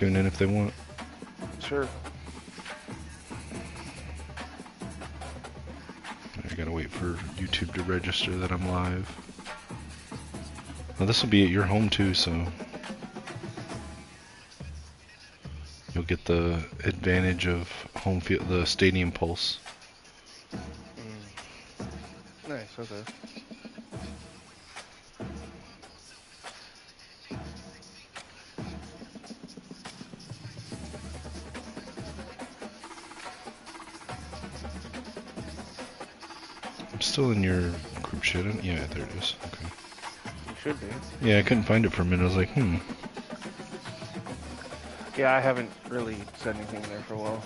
tune in if they want. Sure. I gotta wait for YouTube to register that I'm live. Now this will be at your home too, so you'll get the advantage of home field, the stadium pulse. Nice. Okay. I'm still in your group chat. Yeah, there it is. Okay. You should be. Yeah, I couldn't find it for a minute. I was like, Yeah, I haven't really said anything there for a while.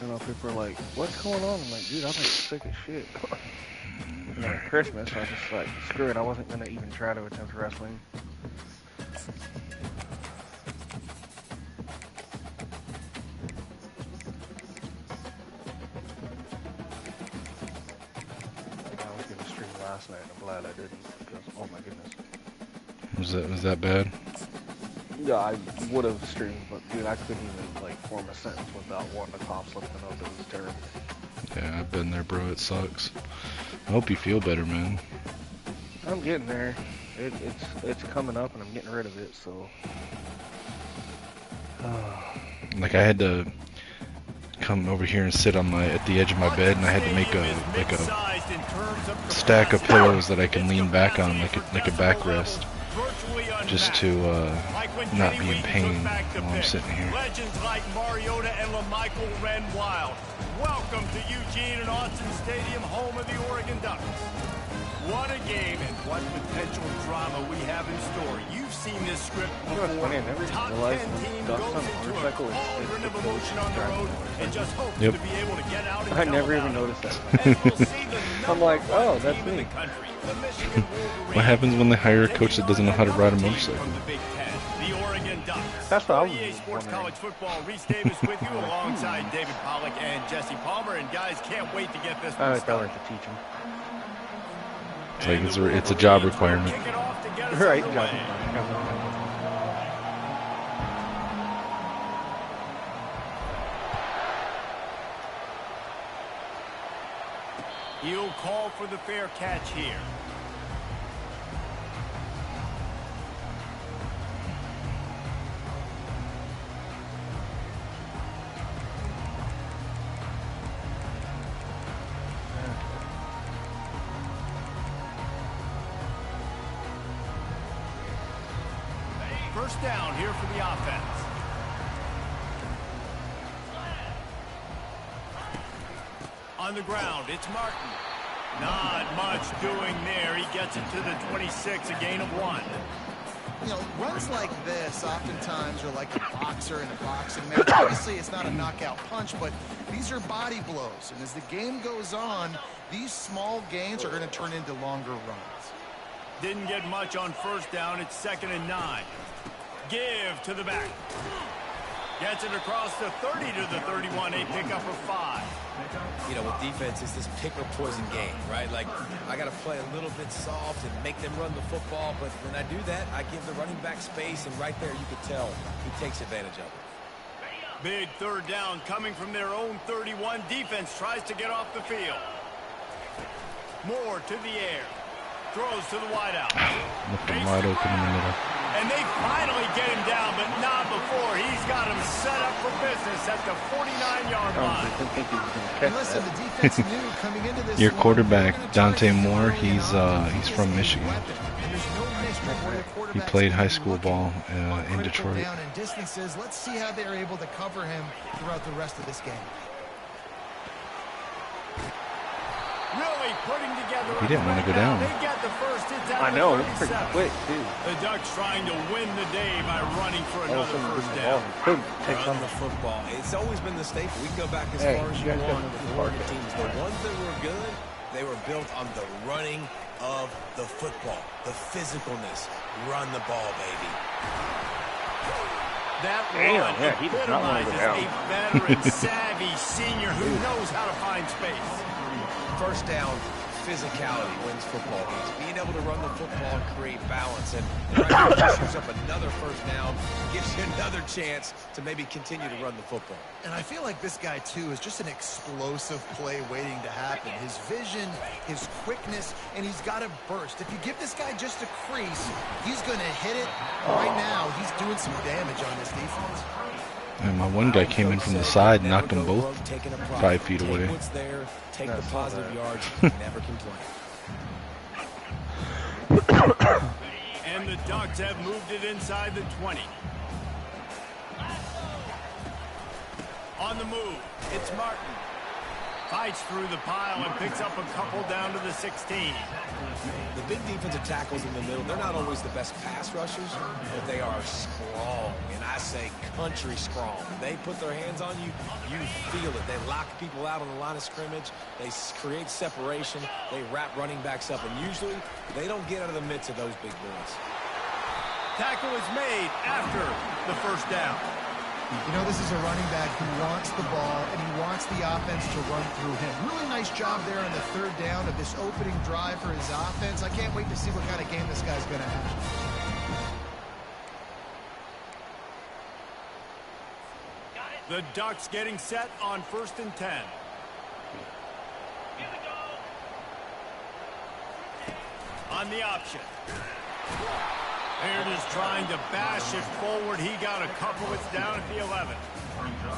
You know, people are like, what's going on? I'm like, dude, I'm like sick as shit. And then at Christmas, I was just like, screw it, I wasn't going to even try to attempt wrestling. I was going to stream last night, and I'm glad I didn't, because, oh my goodness. Was that bad? Yeah, I would have streamed, but dude, I couldn't even like form a sentence without one of the cops looking up. It was terrible. Yeah, I've been there, bro. It sucks. I hope you feel better, man. I'm getting there. It's coming up, and I'm getting rid of it. So, like I had to come over here and sit on at the edge of my bed, and I had to make a stack of pillows that I can lean back on, like a backrest, just to not be in pain while I'm sitting here. Legends like Mariota and LaMichael ran wild. Welcome to Eugene and Austin Stadium, home of the Oregon Ducks. What a game and what potential drama we have in store. You've seen this script before. Top 10 team goes into a cauldron of emotion on the road and just hopes to be able to get out and I never even noticed that. I'm like, oh, that's me. What happens when they hire a coach that doesn't know how to ride a motorcycle? That's what I was EA Sports College Football. Reese Davis with you alongside David Pollack and Jesse Palmer. And guys, can't wait to get this one started. To teach him. It's like it's a job requirement. Right. He'll call for the fair catch here. First down here for the offense. On the ground, it's Martin. Not much doing there. He gets it to the 26, a gain of 1. You know, runs like this oftentimes are like a boxer in a boxing match. Obviously, it's not a knockout punch, but these are body blows. And as the game goes on, these small gains are going to turn into longer runs. Didn't get much on first down. It's 2nd and 9. Give to the back. Gets it across the 30 to the 31, a pickup of 5. You know, with defense, it's this pick or poison game, right? Like, I got to play a little bit soft and make them run the football, but when I do that, I give the running back space, and right there you could tell he takes advantage of it. Big 3rd down coming from their own 31. Defense tries to get off the field. Moore to the air. Throws to the wideout. Left him wide open in the middle. And they finally get him down, but not before. He's got him set up for business at the 49-yard line. And listen, the defense knew coming into this. Your quarterback, Dante Moore, he's from Michigan. He played high school ball in Detroit. Down in distances. Let's see how they're able to cover him throughout the rest of this game. Really putting together. He didn't want to go down. They get the first hit down. I know, it's pretty quick too. The Ducks trying to win the day by running for another first down. Run the football. It's always been the staple. We can go back as far as you want with the Oregon teams. The ones that were good, they were built on the running of the football, the physicalness. Run the ball, baby. That run epitomizes a veteran, savvy senior who knows how to find space. First down, physicality wins football games. Being able to run the football and create balance. And right now, just shoots up another first down, gives you another chance to maybe continue to run the football. And I feel like this guy, too, is just an explosive play waiting to happen. His vision, his quickness, and he's got a burst. If you give this guy just a crease, he's going to hit it. Right now, he's doing some damage on this defense. And my one guy came in from the side and knocked them both 5 feet away. Take what's there, take the positive yards, never complain. And the Ducks have moved it inside the 20. On the move, it's Martin. Fights through the pile and picks up a couple down to the 16. The big defensive tackles in the middle, they're not always the best pass rushers, but they are strong, and I say country strong. They put their hands on you, you feel it. They lock people out on the line of scrimmage. They create separation. They wrap running backs up, and usually they don't get out of the midst of those big boys. Tackle is made after the first down. You know, this is a running back who wants the ball, and he wants the offense to run through him. Really nice job there on the third down of this opening drive for his offense. I can't wait to see what kind of game this guy's going to have. The Ducks getting set on 1st and 10. On the option. Baird is trying to bash it forward. He got a couple. It's down at the 11.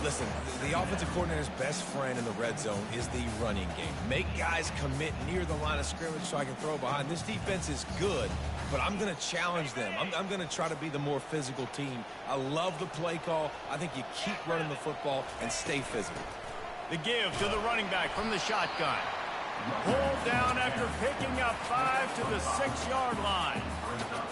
Listen, the offensive coordinator's best friend in the red zone is the running game. Make guys commit near the line of scrimmage so I can throw behind. This defense is good, but I'm going to challenge them. I'm going to try to be the more physical team. I love the play call. I think you keep running the football and stay physical. The give to the running back from the shotgun. Pulled down after picking up 5 to the 6-yard line.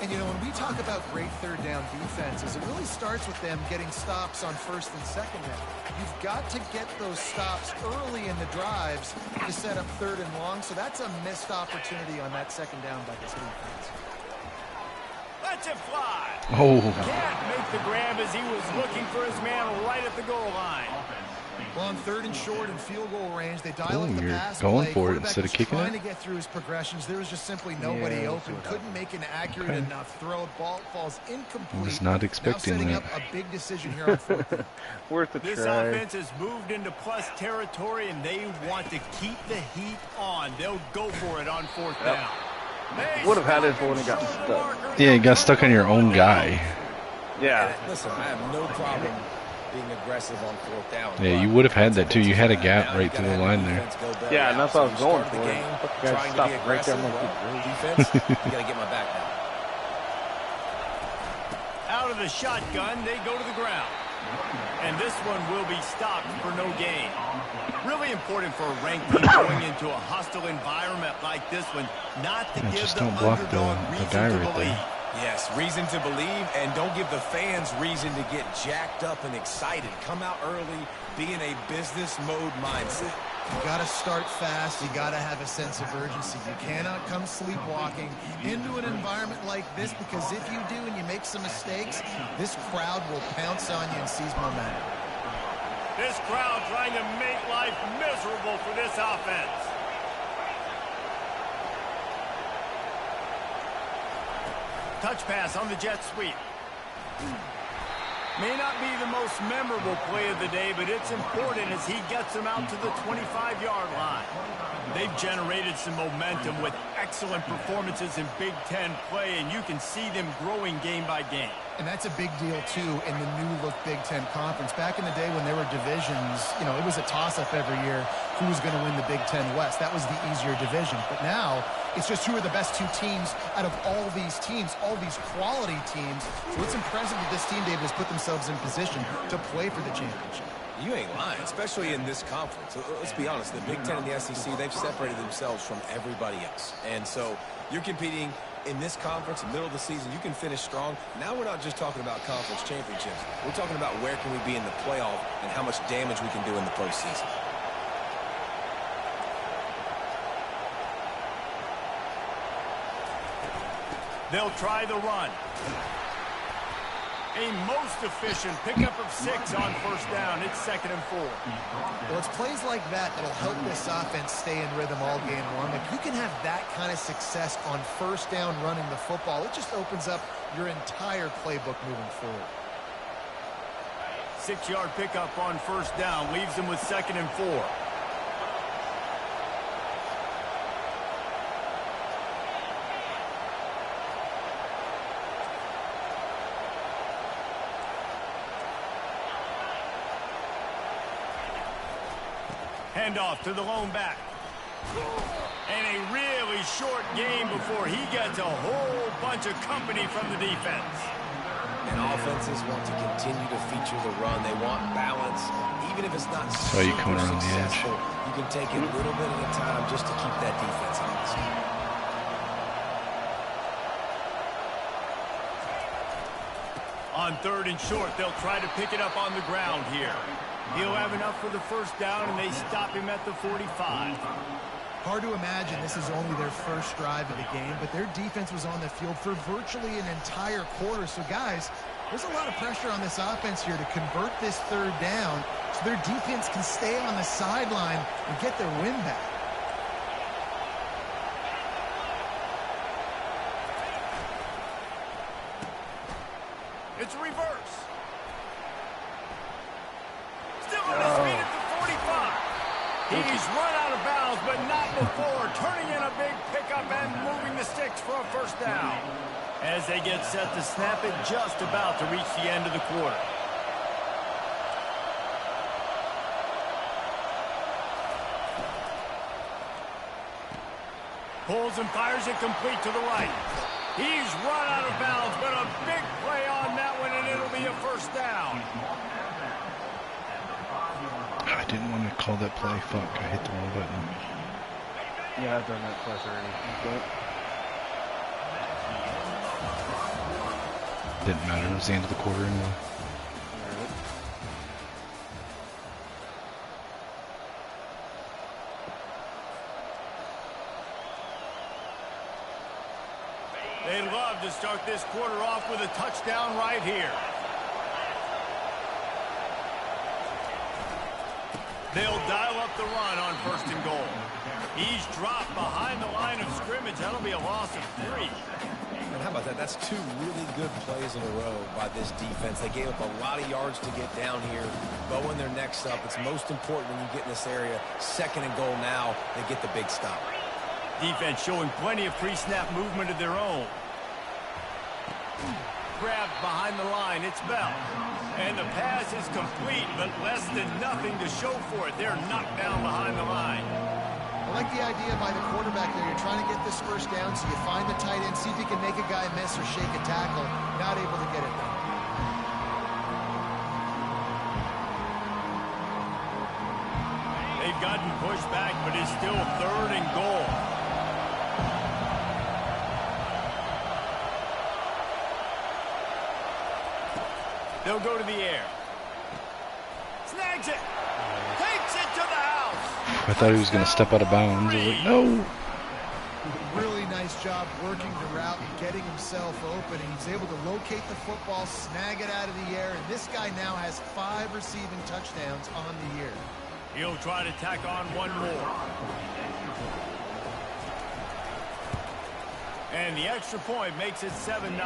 And, you know, when we talk about great third down defenses, it really starts with them getting stops on 1st and 2nd down. You've got to get those stops early in the drives to set up 3rd and long, so that's a missed opportunity on that 2nd down by this defense. Lets it fly. Oh. Can't make the grab as he was looking for his man right at the goal line. Well, on 3rd and short and field goal range, they dial up the pass going play. for it instead of kicking it. Trying to get through his progressions. There was just simply nobody open. Couldn't make an accurate enough throw. Ball falls incomplete. I was not expecting now setting that. up a big decision here on 4th. Worth a This try. offense has moved into plus territory, and they want to keep the heat on. They'll go for it on 4th down. Would have had it if it wouldn't got stuck. Yeah, you got stuck on your own guy. Yeah. Listen, I have no problem being aggressive on 4th down. Yeah, you would have had that too. You had a gap right through the line there. Yeah, and that's what I was going for. The Guys trying to stopped be right there. aggressive. Defense, you got to get my back now. Out of the shotgun, they go to the ground. And this one will be stopped for no gain. Really important for a ranked team going into a hostile environment like this one, not to give just the don't block underdog the reason guy to right there. believe. Yes, reason to believe, and don't give the fans reason to get jacked up and excited. Come out early, be in a business mode mindset. You got to start fast. You got to have a sense of urgency. You cannot come sleepwalking into an environment like this, because if you do and you make some mistakes, this crowd will pounce on you and seize momentum. This crowd trying to make life miserable for this offense. Touch pass on the jet sweep. May not be the most memorable play of the day, but it's important as he gets them out to the 25-yard line. They've generated some momentum with excellent performances in Big Ten play, and you can see them growing game by game. And that's a big deal, too, in the new-look Big Ten Conference. Back in the day when there were divisions, you know, it was a toss-up every year who was going to win the Big Ten West. That was the easier division. But now it's just who are the best 2 teams out of all these teams, all these quality teams. So it's impressive that this team, David, has put themselves in position to play for the championship. You ain't lying, especially in this conference. Let's be honest, the Big Ten and the SEC, they've separated themselves from everybody else. And so you're competing in this conference, middle of the season. You can finish strong. Now we're not just talking about conference championships. We're talking about where can we be in the playoff and how much damage we can do in the postseason. They'll try the run. A most efficient pickup of 6 on first down. It's 2nd and 4. Well, it's plays like that that'll help this offense stay in rhythm all game long. If you can have that kind of success on first down running the football, it just opens up your entire playbook moving forward. 6-yard pickup on first down leaves them with 2nd and 4. Handoff to the lone back. And a really short game before he gets a whole bunch of company from the defense. And offenses want to continue to feature the run. They want balance. Even if it's not So you come around the edge. You can take it a little bit at a time just to keep that defense honest. On 3rd and short, they'll try to pick it up on the ground here. He'll have enough for the first down, and they stop him at the 45. Hard to imagine this is only their first drive of the game, but their defense was on the field for virtually an entire quarter. So, guys, there's a lot of pressure on this offense here to convert this 3rd down so their defense can stay on the sideline and get their win back. It's a reverse. Still on his feet at the 45. He's run out of bounds, but not before turning in a big pickup and moving the sticks for a first down. As they get set to snap it, just about to reach the end of the quarter. Pulls and fires it complete to the right. He's run out of bounds, but a big play on that one, and it'll be a first down. I didn't want to call that play. Fuck, I hit the wrong button. Yeah, I've done that twice already. Didn't matter. It was the end of the quarter anyway. They love to start this quarter off with a touchdown right here. They'll dial up the run on 1st and goal. He's dropped behind the line of scrimmage. That'll be a loss of 3. And how about that? That's 2 really good plays in a row by this defense. They gave up a lot of yards to get down here. But when they're next up, it's most important when you get in this area. 2nd and goal now, they get the big stop. Defense showing plenty of pre-snap movement of their own. Grabbed behind the line, it's Bell. And the pass is complete, but less than nothing to show for it. They're knocked down behind the line. I like the idea by the quarterback there. You're trying to get this first down, so you find the tight end, see if you can make a guy miss or shake a tackle. Not able to get it done. They've gotten pushed back, but it's still 3rd and goal. They'll go to the air. Snags it. Takes it to the house. I thought he was going to step out of bounds. I was like, no. Really nice job working the route and getting himself open. And he's able to locate the football, snag it out of the air, and this guy now has 5 receiving touchdowns on the year. He'll try to tack on one more. And the extra point makes it 7-0.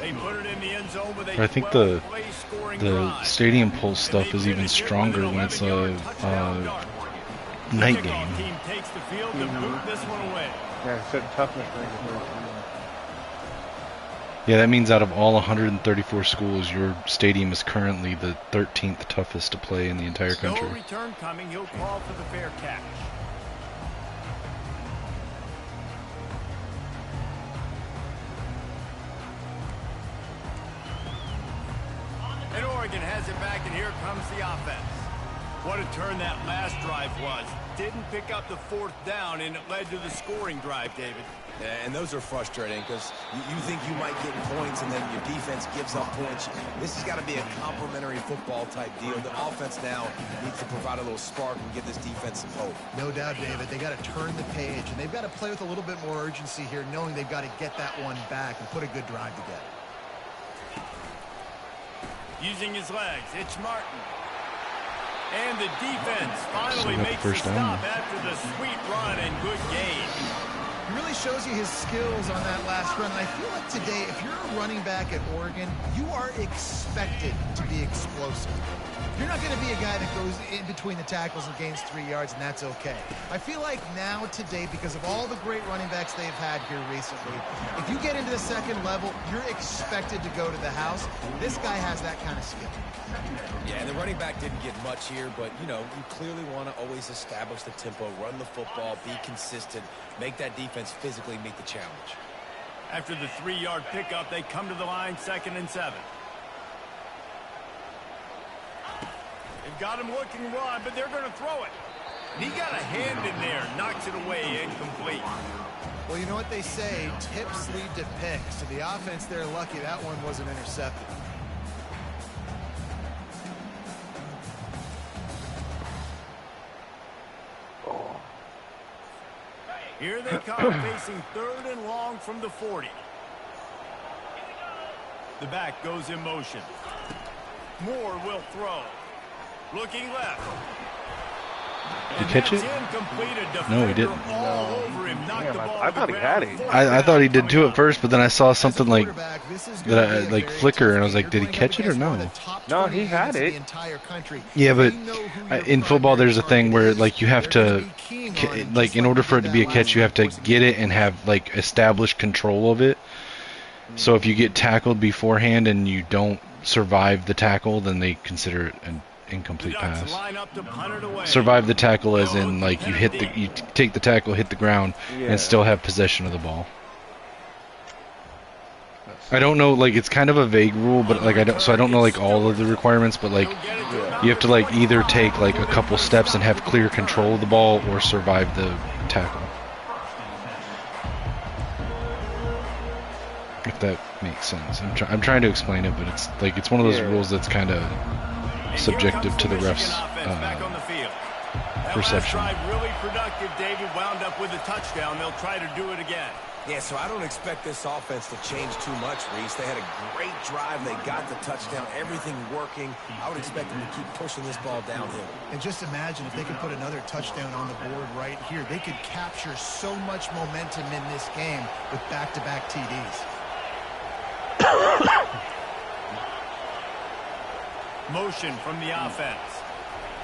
They put it in the end zone with a I think the stadium pulse stuff is even stronger when it's a night game. Team takes the field to boot this one away. Yeah, it's a toughness thing. Yeah, that means out of all 134 schools, your stadium is currently the 13th toughest to play in the entire country. No return coming. He'll call for the fair catch. And Oregon has it back, and here comes the offense. What a turn that last drive was. Didn't pick up the 4th down, and it led to the scoring drive, David. Yeah, and those are frustrating because you think you might get points and then your defense gives up points. This has got to be a complementary football type deal. The offense now needs to provide a little spark and give this defense some hope. No doubt, David. They got to turn the page, and they've got to play with a little bit more urgency here, knowing they've got to get that one back and put a good drive together. Using his legs, it's Martin. And the defense finally makes the first down. stop after the sweet run and good gain. He really shows you his skills on that last run. And I feel like today, if you're a running back at Oregon, you are expected to be explosive. You're not going to be a guy that goes in between the tackles and gains 3 yards, and that's okay. I feel like now, today, because of all the great running backs they've had here recently, if you get into the second level, you're expected to go to the house. This guy has that kind of skill. Yeah, and the running back didn't get much here, but, you know, you clearly want to always establish the tempo, run the football, be consistent, make that defense physically meet the challenge. After the 3-yard pickup, they come to the line, 2nd and 7. They've got him looking run, but they're going to throw it. And he got a hand in there, knocks it away, incomplete. Well, you know what they say, tips lead to picks. So the offense, they're lucky that one wasn't intercepted. Here they come, facing 3rd and long from the 40. The back goes in motion. Moore will throw. Looking left. Did he catch it? No, he didn't. I thought he had it. I thought he did too at first, but then I saw something like that, like flicker, and I was like, did he catch it or no? No, he had it. Yeah, but in football, there's a thing where like you have to, like in order for it to be a catch, you have to get it and have like established control of it. So if you get tackled beforehand and you don't survive the tackle, then they consider it an incomplete pass. Survive the tackle as in like you take the tackle, hit the ground, and still have possession of the ball. I don't know, like it's kind of a vague rule, but like I don't know like all of the requirements, but like you have to like either take like a couple steps and have clear control of the ball or survive the tackle. If that makes sense. I'm trying to explain it, but it's like it's one of those rules that's kind of subjective to the ref's perception. Really productive. David wound up with a touchdown. They'll try to do it again. Yeah, so I don't expect this offense to change too much, Reese. They had a great drive. They got the touchdown. Everything working. I would expect them to keep pushing this ball downhill. And just imagine if they could put another touchdown on the board right here. They could capture so much momentum in this game with back-to-back TDs. Motion from the offense.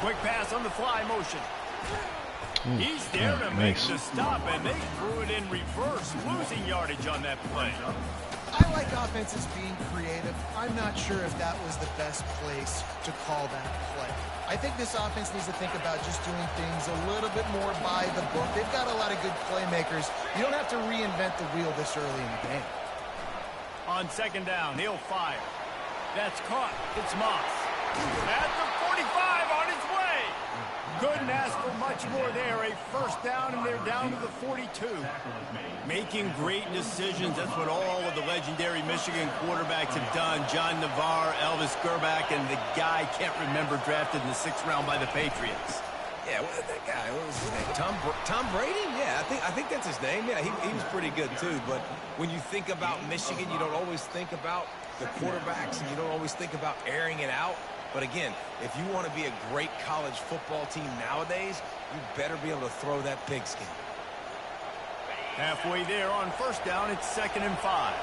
Quick pass on the fly motion. He's there to make the stop, and they threw it in reverse, losing yardage on that play. I like offenses being creative. I'm not sure if that was the best place to call that play. I think this offense needs to think about just doing things a little bit more by the book. They've got a lot of good playmakers. You don't have to reinvent the wheel this early in the game. On 2nd down, he'll fire. That's caught. It's Moss. At the 45 on his way. Couldn't ask for much more there. A 1st down, and they're down to the 42. Making great decisions. That's what all of the legendary Michigan quarterbacks have done. John Navarre, Elvis Gerbach, and the guy can't remember drafted in the 6th round by the Patriots. Yeah, that guy, what was his name? Tom Brady? Yeah, I think that's his name. Yeah, he was pretty good too. But when you think about Michigan, you don't always think about the quarterbacks, and you don't always think about airing it out. But again, if you want to be a great college football team nowadays, you better be able to throw that pigskin. Halfway there on 1st down, it's 2nd and 5.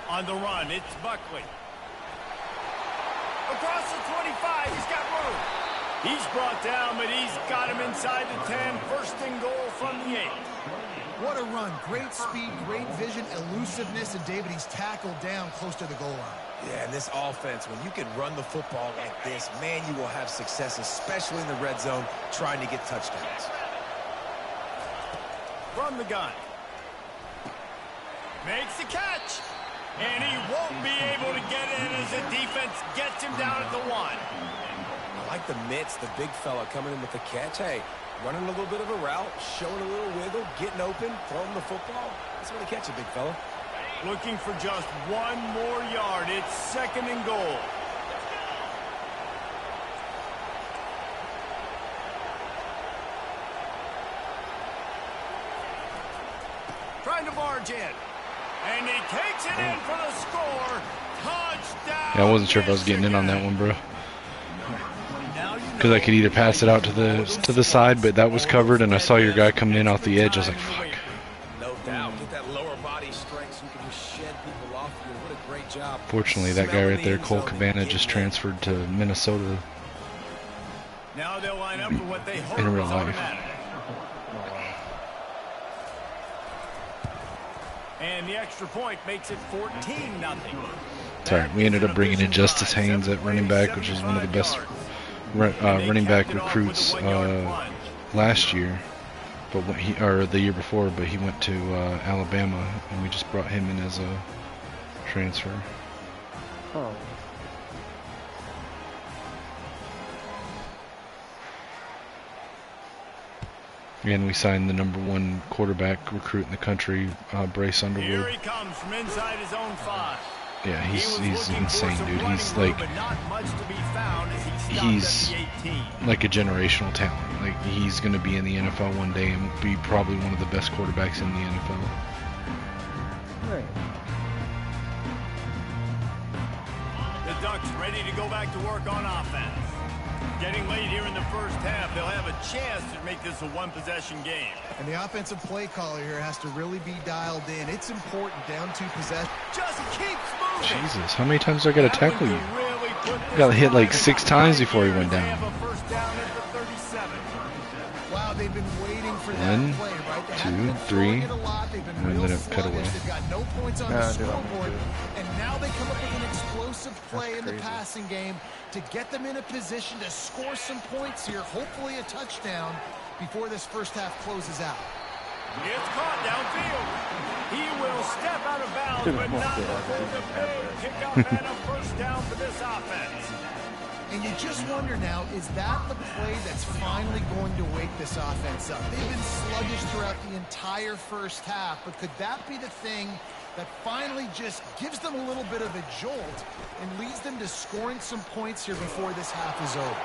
On the run, it's Buckley. Across the 25, he's got room. He's brought down, but he's got him inside the 10. 1st and goal from the 8. What a run. Great speed, great vision, elusiveness, and David, he's tackled down close to the goal line. Yeah, and this offense, when you can run the football like this, man, you will have success, especially in the red zone, trying to get touchdowns. From the gun. Makes the catch. And he won't be able to get in as the defense gets him down at the 1. I like the mitts, the big fella coming in with the catch. Hey, running a little bit of a route, showing a little wiggle, getting open, throwing the football. That's when he catch it, big fella. Looking for just 1 more yard. It's 2nd and goal. trying to barge in. And he takes it in for the score. Touchdown. Yeah, I wasn't sure if I was getting in on that one, bro. Because I could either pass it out to the side, but that was covered, and I saw your guy coming in off the edge. I was like, fuck. No doubt. Get that lower body strength so you can just shed people off you. What a great job. Fortunately, that guy right there, Cole Cabana, just transferred to Minnesota. Now they'll line up for what they hope in real is life. automatic. And the extra point makes it 14-0. Sorry, we ended up bringing in Justice Haynes at running back, which is one of the best running back recruits last year, but when the year before. But he went to Alabama, and we just brought him in as a transfer. Oh. And we signed the #1 quarterback recruit in the country, Bryce Underwood. Here he comes from inside his own 5. Yeah, he's insane, dude. He's like like a generational talent. Like, he's gonna be in the NFL one day and be probably one of the best quarterbacks in the NFL. Right. The Ducks ready to go back to work on offense. Getting late here in the first half, they'll have a chance to make this a one-possession game. And the offensive play caller here has to really be dialed in. It's important down to possession. Just keeps moving. Jesus, how many times do I gotta tackle you? I got hit like 6 times before he went down. Wow, they've been waiting for that play, right? They 2, 3, and then it cut away. They've got no points on the scoreboard, and now they come up with an explosive play in the passing game to get them in a position to score some points here, hopefully a touchdown before this first half closes out. It's caught downfield. He will step out of bounds, but not before the big kickoff and a first down for this offense. And you just wonder now, is that the play that's finally going to wake this offense up? They've been sluggish throughout the entire first half, but could that be the thing that finally just gives them a little bit of a jolt and leads them to scoring some points here before this half is over?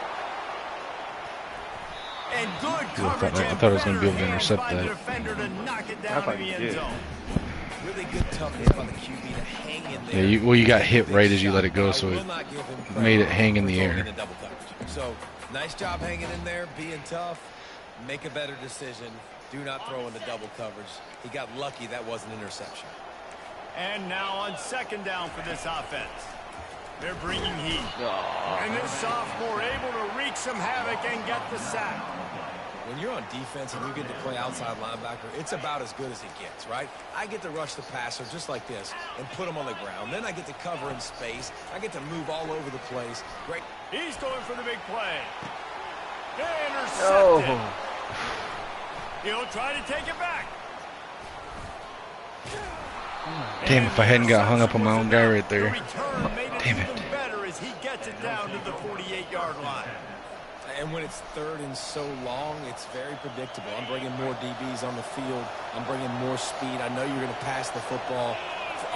And good coverage. I thought I was going to be able to intercept that. Defender to knock it down in the end zone. Really good toughness by the QB to hang in there. Yeah, you got hit right as you let it go, so it made it hang in the air. So, nice job hanging in there, being tough. Make a better decision. Do not throw into double coverage. He got lucky that was an interception. And now on second down for this offense. They're bringing heat. And this sophomore able to wreak some havoc and get the sack. When you're on defense and you get to play outside linebacker, it's about as good as it gets, right? I get to rush the passer just like this and put him on the ground. Then I get to cover in space. I get to move all over the place. Great. He's going for the big play. Intercepted. He'll try to take it back. Damn, if I hadn't got hung up on my own guy right there. Damn it. Better as he gets it down to the 48-yard line. And when it's third and so long, it's very predictable. I'm bringing more DBs on the field. I'm bringing more speed. I know you're going to pass the football.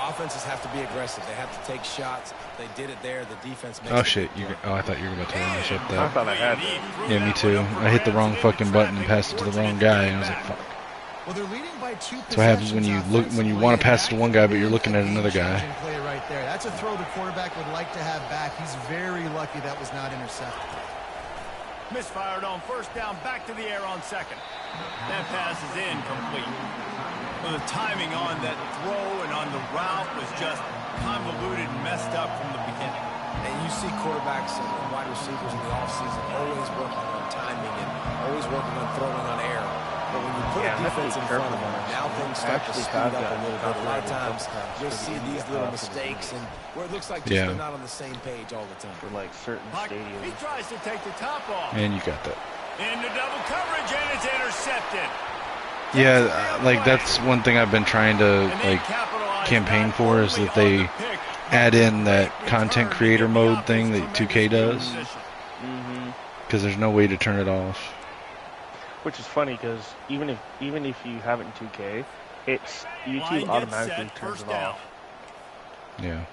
Offenses have to be aggressive. They have to take shots. They did it there. The defense makes Oh, shit. I thought you were about to intercept that. I thought I had it. Yeah, me too. I hit the wrong fucking button and passed it to the wrong guy, and I was like, fuck. Well, they're leading by 2 That's what happens when you want to pass it to one guy, but you're looking at another guy. Play right there. That's a throw the quarterback would like to have back. He's very lucky that was not intercepted. Misfired on first down, back to the air on second. That pass is incomplete. Well, the timing on that throw and on the route was just convoluted and messed up from the beginning. And you see quarterbacks and wide receivers in the offseason always working on timing and always working on throwing on air. But when you put a defense in front of them, now things start to speed up a little bit. A lot of times you'll see these little mistakes and where it looks like they're not on the same page all the time. For like certain stadiums. He tries to take the top off. And you got that. Into double coverage, and it's intercepted. Yeah, like that's one thing I've been trying to like campaign for, is that they add in that content creator mode thing that 2K does. Because there's no way to turn it off. Which is funny because even if you have it in 2K, it's YouTube automatically turns it off. Yeah.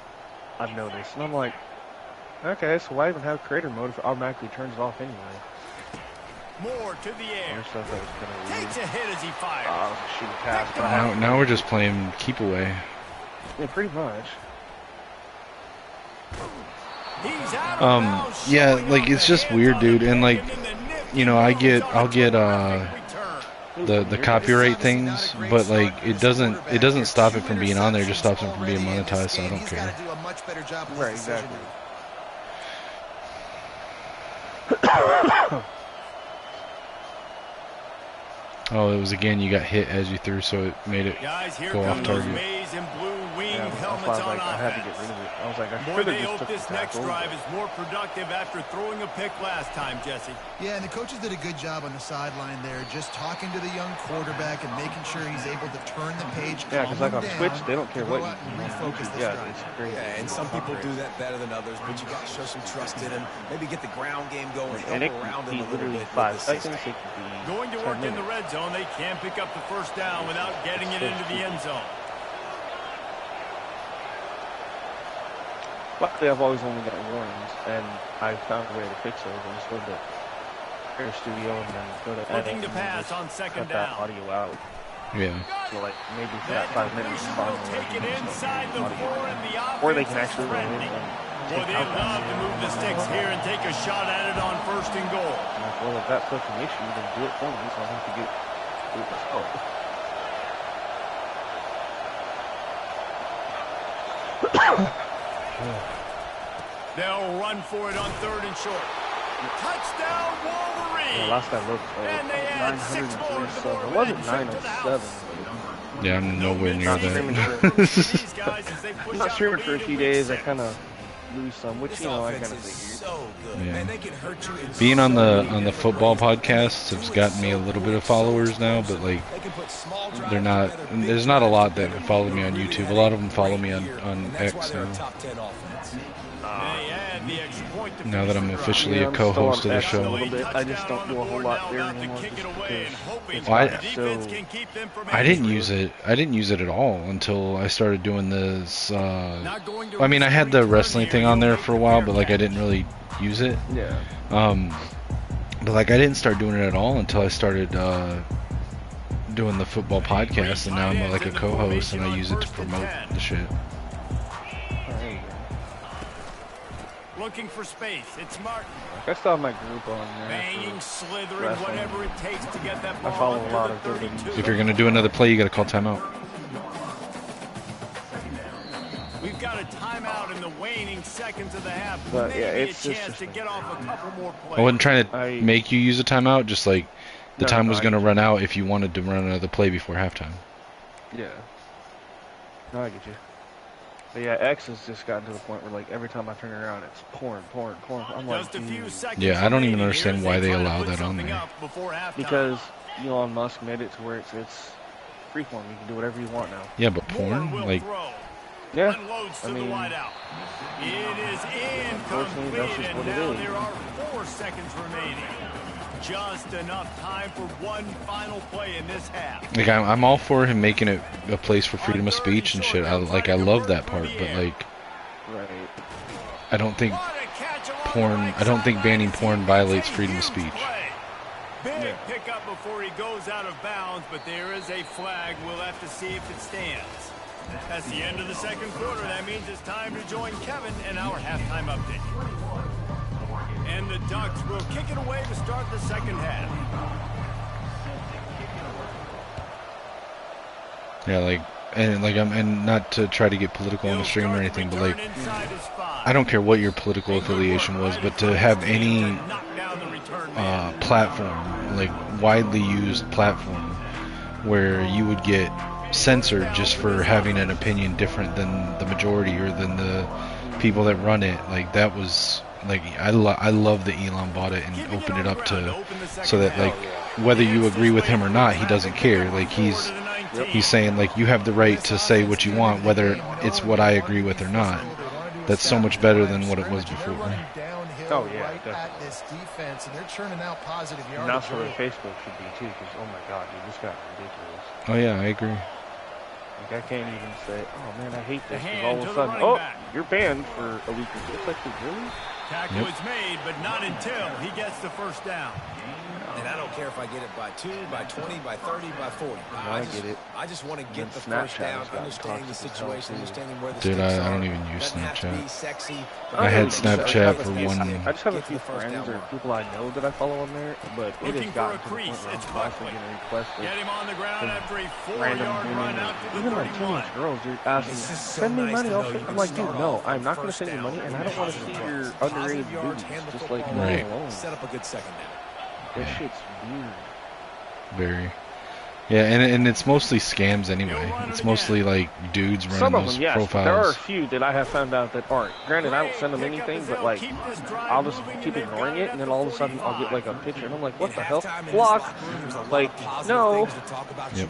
I've noticed, and I'm like, okay, so why even have creator mode if it automatically turns it off anyway? More to the air. Other stuff that was kind of Takes a hit as he fires. shoot pass. Now we're just playing keep away. Yeah, pretty much. He's out of bounds, yeah, showing like off it's the just hands weird, on dude, the and like, kick and then the you know, I'll get terrific the copyright things, but like it doesn't stop it from being on there, it just stops it from being monetized, so I don't care. Right, exactly. Oh, it was again, you got hit as you threw, so it made it Guys, here go off come those target. maize and blue winged Yeah, that's helmets why I was on like, I had to offense. get rid of it. I was like, I Boy, should they have just hope took this the next tackle. drive is more productive after throwing a pick last time, Jesse. Yeah, and the coaches did a good job on the sideline there, just talking to the young quarterback and making sure he's able to turn the page, Yeah, calm because like him on down, Twitch, they don't care to go what out and you refocus this yeah, drive. it's crazy. Yeah, and some people do that better than others, but you got to show some trust in him. Maybe get the ground game going, And help it around can him be a little literally bit. 5 with seconds. assist. It could be Going to 10 work in the minutes. red zone, they can pick up the first down without getting it into the end zone. Luckily, I've always only got warnings, and I found a way to fix those. I just go to Air Studio and then go to edit Looking to and then pass just on second cut that down. audio out. Yeah. So like maybe for that That 5 minutes, completion fine, will take it just inside the audio. 4 and the offense Or they can is actually go in threatening. and Well, take they out that love to move the sticks here and take a shot at it on first and goal. I'm like, well, if that's such an issue, then do it for me, so I don't have to do it myself. They'll run for it on third and short. Touchdown, Wolverines! Yeah, last I looked, And they add 6 more to the 903 board. It wasn't Trip to the 907. house. Yeah, I'm nowhere near Not streaming that. These guys, as they push I'm not out streaming the for a lead few in week days. I 6. kind of lose some, which This you know I offense kind of is figured. so good. Yeah. Man, they can hurt you in Being on so the many on the different football ways. podcasts has gotten me a little bit of followers now, but like They can put small drives they're not. together, big There's not a drives lot that together. follow me on Really YouTube. had A lot of them great follow me year, on and that's why X they're a now. top 10 offense. They add the extra point to Now that I'm finish the drive. officially Yeah, a I'm still co-host on of the X a show. little bit. I just don't do a whole lot there anymore, Kick just it away and because hoping it's Well, I- the defense can keep them from I didn't injury. use it. I didn't use it at all until I started doing this. Not going to I mean, I had the return wrestling here. thing on You'll there make for a the while, fair but like I catch. didn't really use it. Yeah. But like I didn't start doing it at all until I started doing the football podcast, and now I'm like a co-host, and I use it to promote the shit. There you go. Looking for space. It's Martin. Like, I still have my group on there. Banging, slithering, wrestling. whatever it takes to get that ball follow a under lot the of good 32. If you're gonna do another play, you gotta call timeout. We've got a timeout in the waning seconds of the half. But, Maybe yeah, a it's chance just to like- get off a couple more plays. I wasn't trying to I- make you use a timeout. Just like the No, time no, was I gonna get run out if you wanted to run another play before halftime. Yeah. No, I get you. But yeah, X has just gotten to the point where like every time I turn around, it's pouring. I'm like, Just a few dude. seconds Yeah, I don't even remaining. understand Here's why they they try to allow put that on something there. up before halftime. Because Elon Musk made it to where it's freeform. You can do whatever you want now. Yeah, but Moore porn, will like throw. Yeah. Unloads I to the mean, wideout. It is unfortunately, that's incomplete, just and what it now is. there are 4 seconds remaining. Just enough time for one final play in this half. I'm all for him making it a place for freedom of speech and shit. I love that part, but like Right. I don't think What a catch along the porn. right I don't think sideline banning as he porn makes violates a freedom of huge speech. play. Big Yeah. pickup before he goes out of bounds, but there is a flag. We'll have to see if it stands. That's the end of the second quarter. That means it's time to join Kevin and our halftime update. And the Ducks will kick it away to start the second half. Yeah, like and not to try to get political on the stream or anything, but like I don't care what your political affiliation was, but to have any platform, like widely used platform, where you would get censored just for having an opinion different than the majority or than the people that run it, like that was like I love that Elon bought it and opened it up to so that like whether you agree with him or not, he doesn't care. Like he's saying like you have the right to say what you want, whether it's what I agree with or not. That's so much better than what it was before. Oh, yeah, right definitely. at this defense, and they're churning out positive And yardage. that's where Facebook should be too, because oh my god, dude, this got ridiculous. Oh yeah, I agree. Like I can't even say, oh man, I hate this, because hand all to of the a sudden, running oh, back. you're banned for a week or two. It's like, really? Tackle is made, but not until he gets the first down. And I don't care if I get it by 2, by 20, by 30, by 40. I get it. I just want to get the Snapchat first down, has gotten understanding the toxic as hell, situation, too. understanding where the Dude, stakes I are. don't even use Doesn't have to be Snapchat. sexy, I had I Snapchat for one. I just have a few Get to the first friends down or mark. people I know that I follow on there, but it Looking has for a gotten to the point crease. where I'm It's constantly Buckley. getting requested. Get him on the ground after a Random 4-yard women, run out to the even like 31. teenage girls, dude, asking, It's just so send me nice money. to I'll know send. you I'm can like, dude, start no, off I'm on not going to first send you down money, and I don't want to see positive your yards. underage Positive yards, booties. hand the Just like football leave Right. me alone. set up a good second down. That shit's weird. Very. Yeah, and it's mostly scams anyway. It's mostly like dudes running Some of those them, yes. profiles. There are a few that I have found out that aren't. Granted, I don't send them anything, but like, I'll just keep ignoring it, and then all of a sudden I'll get like a picture, and I'm like, what the hell? Block. Like, no. Yep.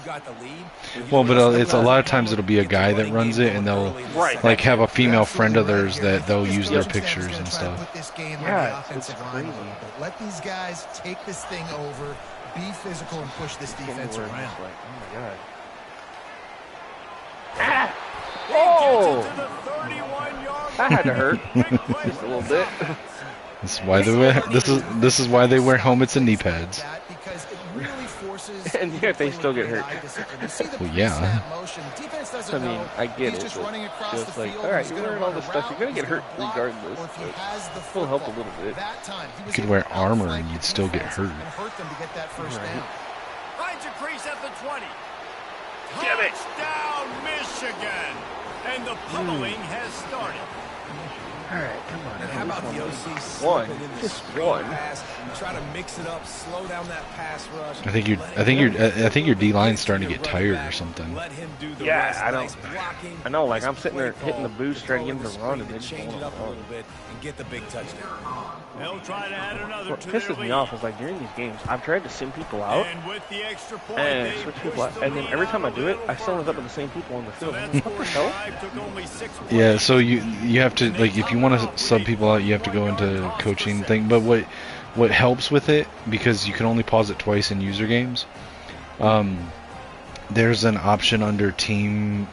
Well, but it's a lot of times it'll be a guy that runs it, and they'll like have a female friend of theirs that they'll use their pictures and stuff. Yeah, it's crazy. Let these guys take this thing over, be physical, and push this defense Like, around. oh my god. Ah! Oh! That had to hurt. Just a little bit. This is why they wear this is why they wear helmets and knee pads. And yet they still get hurt. Well, yeah. I mean, I get it, but just like, alright, you're wearing all this stuff, you're gonna get hurt regardless, but it'll help a little bit. You could wear armor and you'd still get hurt. Right. Finds a crease at the 20. Damn it. Touchdown, Michigan. And the pummeling has started. Alright, come on. And how about the OC One. slipping in the Just screen one. pass, try to mix it up, slow down that pass rush. I think your D line's starting to get tired or something. Let him do the Yeah, rest. I know. Nice blocking, I know, like, I'm nice sitting there play hitting the call, boost, trying to get him controlling to the run, and screen they just change won't it up a run. little bit and get the big touchdown. They'll try to add another What to their pisses me lead. off is like during these games, I've tried to send people out And with the extra point, and they switch push people out, the and then lead every out time I a do it, little I still end further. up with the same people on the So field. that I'm like, what the first hell? drive took only 6 Yeah, plays. so you have to, like, if you want to sub people out, you have to go into coaching thing. But what helps with it, because you can only pause it twice in user games, there's an option under team,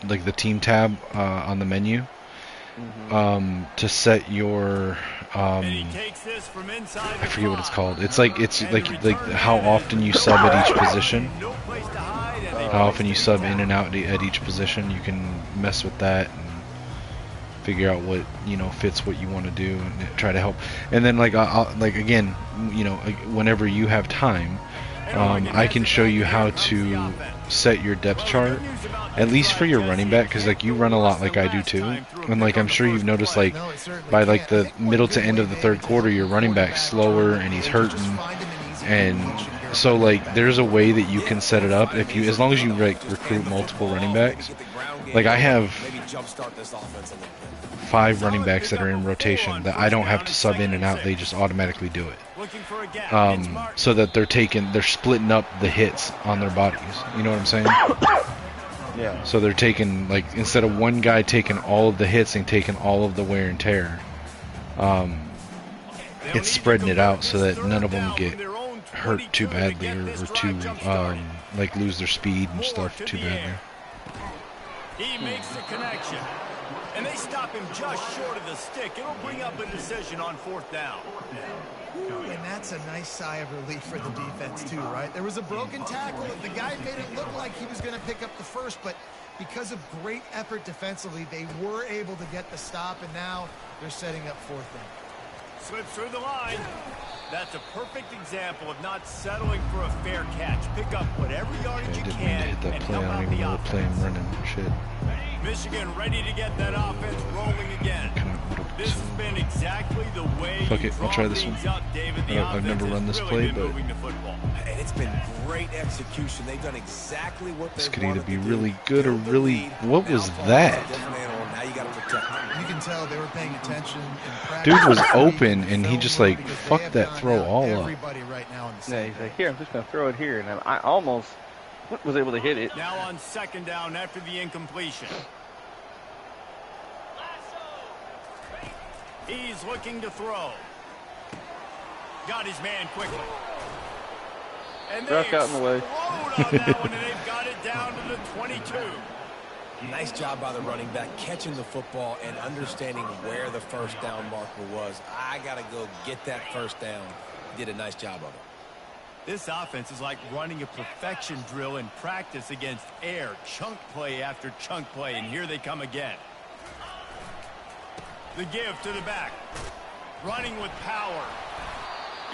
like the team tab on the menu, to set your And he takes this from inside I the forget what it's 5. called. It's like how often you sub at each position. No place to hide, and they How often you sub in and out at each position. You can mess with that and figure out what fits what you want to do and try to help. And then like again, whenever you have time, I can show you how to set your depth chart, at least for your running back, because like you run a lot like I do too, and like I'm sure you've noticed, like by like the middle to end of the third quarter, your running back's slower and he's hurting, and so like there's a way that you can set it up if you, as long as you like recruit multiple running backs. Like I have 5 running backs that are in rotation that I don't have to sub in and out, they just automatically do it. So that they're splitting up the hits on their bodies. You know what I'm saying? Yeah. So they're taking, like, instead of one guy taking all of the hits and taking all of the wear and tear, it's spreading it out so that none of them get hurt too badly or too, like, lose their speed and stuff too badly. He makes the connection. And they stop him just short of the stick. It'll bring up a decision on 4th down. And that's a nice sigh of relief for the defense too, right? There was a broken tackle. The guy made it look like he was going to pick up the first, but because of great effort defensively, they were able to get the stop, and now they're setting up 4th down. Slips through the line. That's a perfect example of not settling for a fair catch. Pick up whatever yardage I you didn't mean to can hit that and play. help I don't out even the know what play I'm offense. running. Shit. Michigan ready to get that offense rolling again. This has been exactly the way Fuck you it, I'll draw try this things one. up, David. The I've never offense run has this really play, been but moving the football. And it's been great execution. They've done exactly what this they could either wanted be to do. really good or Build the really. lead. What Now was Paul's that? a different animal. Now you got to protect him. You can tell they were paying attention in practice. Dude was open and he just like fucked that throw all up. Everybody right now in the Yeah, he's like, here, I'm just going to throw it here. And then I almost was able to hit it. Now on 2nd down after the incompletion. He's looking to throw. Got his man quickly. And they Ruck out in the way. explode on that one, and they've got it down to the 22. Nice job by the running back catching the football and understanding where the first down marker was. I got to go get that first down. He did a nice job of it. This offense is like running a perfection drill in practice against air. Chunk play after chunk play, and here they come again. The give to the back. Running with power.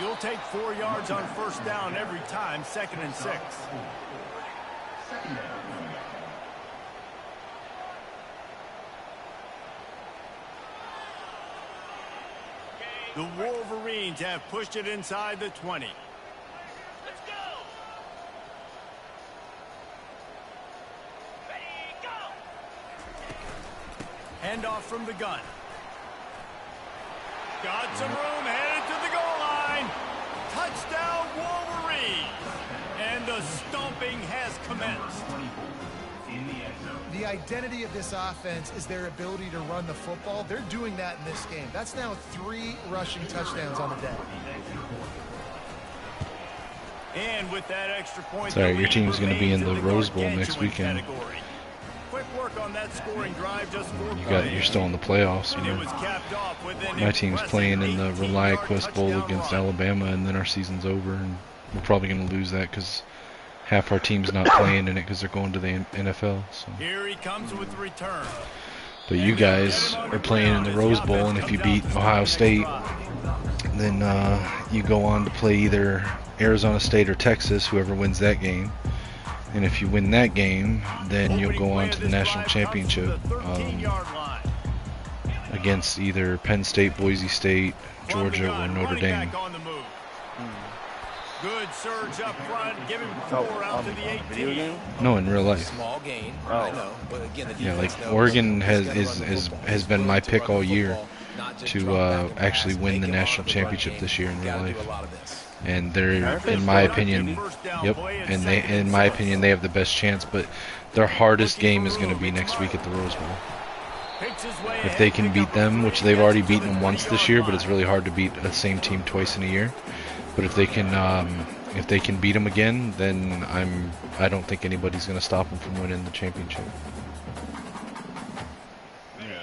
You'll take 4 yards on first down every time, 2nd and 6. The Wolverines have pushed it inside the 20. Let's go. Ready, go. Handoff from the gun. Got some room, headed to the goal line. Touchdown, Wolverines. And the stomping has commenced. The identity of this offense is their ability to run the football. They're doing that in this game. That's now 3 rushing touchdowns on the day. And with that extra point, sorry, your team's going to be in the Rose Bowl next weekend. Quick work on that scoring drive, just 4 plays. You're still in the playoffs. You know. My team's playing in the ReliaQuest Bowl against Alabama, and then our season's over, and we're probably going to lose that because half our team's not playing in it because they're going to the NFL. So. Here he comes with the return. But you guys are playing in the Rose Bowl, and if you beat Ohio State, then you go on to play either Arizona State or Texas, whoever wins that game. And if you win that game, then you'll go on to the national championship against either Penn State, Boise State, Georgia, or Notre Dame. Good surge up front, give him 4 out to the 18. No, in real life. Small gain, I know, but again, the yeah, like Oregon has been my pick all year to actually win the national championship this year in real life. And they're, in my opinion, in my opinion, they have the best chance. But their hardest game is going to be next week at the Rose Bowl. If they can beat them, which they've already beaten them once this year, but it's really hard to beat the same team twice in a year. But if they can beat them again, then I don't think anybody's going to stop them from winning the championship.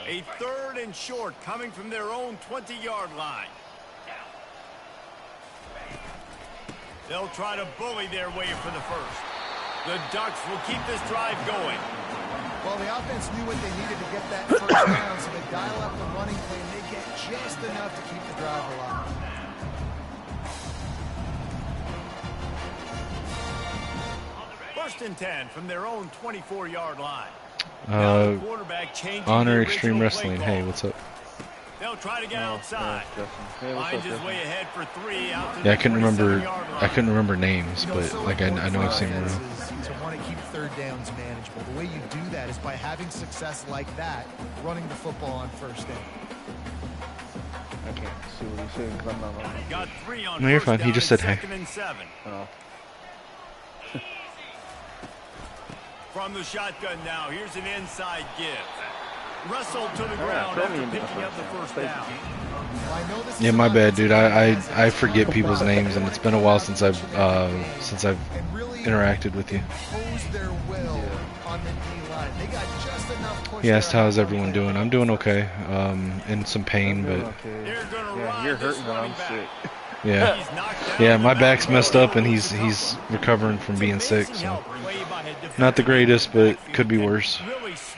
A 3rd and short coming from their own 20-yard line. They'll try to bully their way for the first. The Ducks will keep this drive going. Well, the offense knew what they needed to get that first down, so they dial up the running play, and they get just enough to keep the drive alive. First and 10 from their own 24-yard line. Honor Extreme Wrestling. Hey, what's up? They'll try to get outside. Finds his way ahead for 3 out to yeah, I couldn't remember names, but like I know I've seen them. To want to keep 3rd downs manageable. The way you do that is by having success like that, running the football on first down. I can't see what he's saying because I'm not on. Got 3 on no, you're fine. He just said hey. 2nd and 7. Oh. From the shotgun now, here's an inside give. Wrestled to the ground after picking up the first down. Yeah, my bad, dude. I forget people's names, and it's been a while since I've interacted with you. He asked how's everyone doing. I'm doing okay. In some pain, but yeah, you're hurting when I'm sick. Yeah, my back's messed up, and he's recovering from being sick. So not the greatest, but could be worse.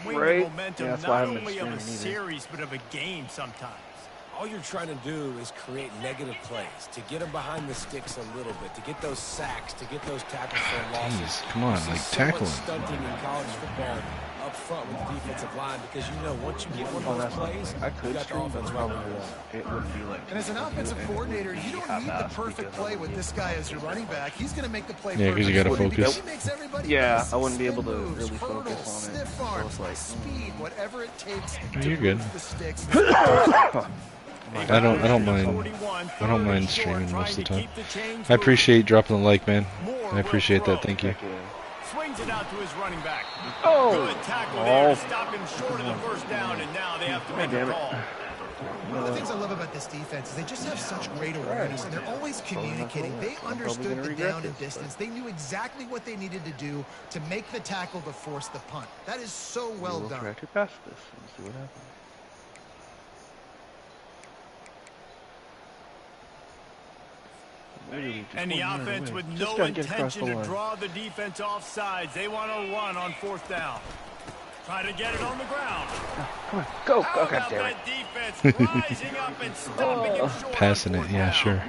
Right? Yeah, that's why I haven't been streaming either. Series, but of a game sometimes. All you're trying to do is create negative plays, to get them behind the sticks a little bit, to get those sacks, to get those tackles for losses. Jeez, come on, like tackle him. Stunting in college football up front with the defensive line, because you know once you get one of those plays, you got the offense running. It wouldn't be like. And as an offensive coordinator, you don't need the perfect play with this guy as your running back. He's going to make the play. Yeah, because you got to focus. Yeah, I wouldn't be able to really focus on it. Stiff arms, like speed, whatever it takes. You're good. The sticks. I don't mind streaming most of the time. I appreciate dropping the like, man. I appreciate that. Thank you. Swings it out to his running back. Oh. Good tackle there to stop him short of the first down, and now they have to make a call. One of the things I love about this defense is they just have such great awareness, and they're always communicating. They understood the down and distance. They knew exactly what they needed to do to make the tackle to force the punt. That is so well done. Try to pass this and see what happens. Literally, just And the 1 yard offense away. with Just no gotta get across the intention to line. draw the defense off sides. They want to run on 4th down. Try to get it on the ground. Come on, go! How Oh, God about damn it. that defense rising up and stopping him short Passing on it, 4th yeah, down. sure.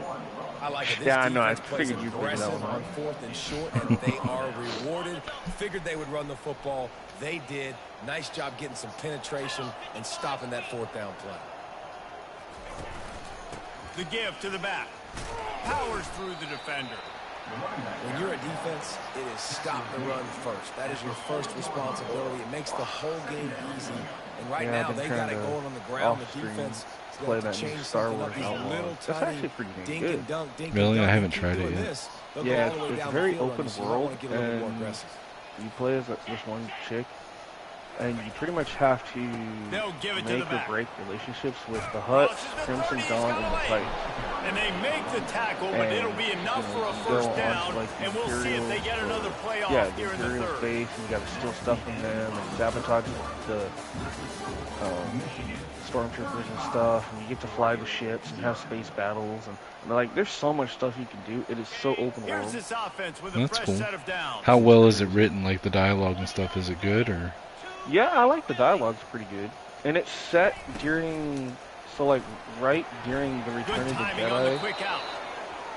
I like it. This Yeah, I know. I defense plays figured you figured that aggressive one on out. 4th and short, and they are rewarded. Figured they would run the football. They did. Nice job getting some penetration and stopping that 4th down play. The give to the back. Powers through the defender. When you're a defense, it is stop the run first. That is your first responsibility. It makes the whole game easy. And right Yeah, I've now, been they trying got it to going on the ground. The off-screen defense is play going to that new change Star something up. Wars These Outlaws. little That's tiny actually pretty dang dink good. and dunk, dink Really? and dunk. I haven't Keep tried it doing yet. this, they'll Yeah, go all the way it's down very the field on open you, so you might want world, to get a little more and aggressive. you play as this one chick, and you pretty much have to They'll give it to make the or back. break relationships with the Huts, Crimson Dawn, and the Titans. And they make the tackle, but And, it'll be enough you for a know, first go on to, down, like, the and we'll see if they get Imperials, another play off Yeah, the here in the Imperial 3rd. base, and you got to steal stuff from them, and sabotage the stormtroopers and stuff, and you get to fly the ships and have space battles, and like, there's so much stuff you can do. It is so open Here's world. this offense with a That's fresh cool. set of downs. How well is it written? Like the dialogue and stuff, is it good or? Yeah, I like the dialogue's pretty good. And it's set during, so like right during the Return Good of the timing on the Jedi, quick out.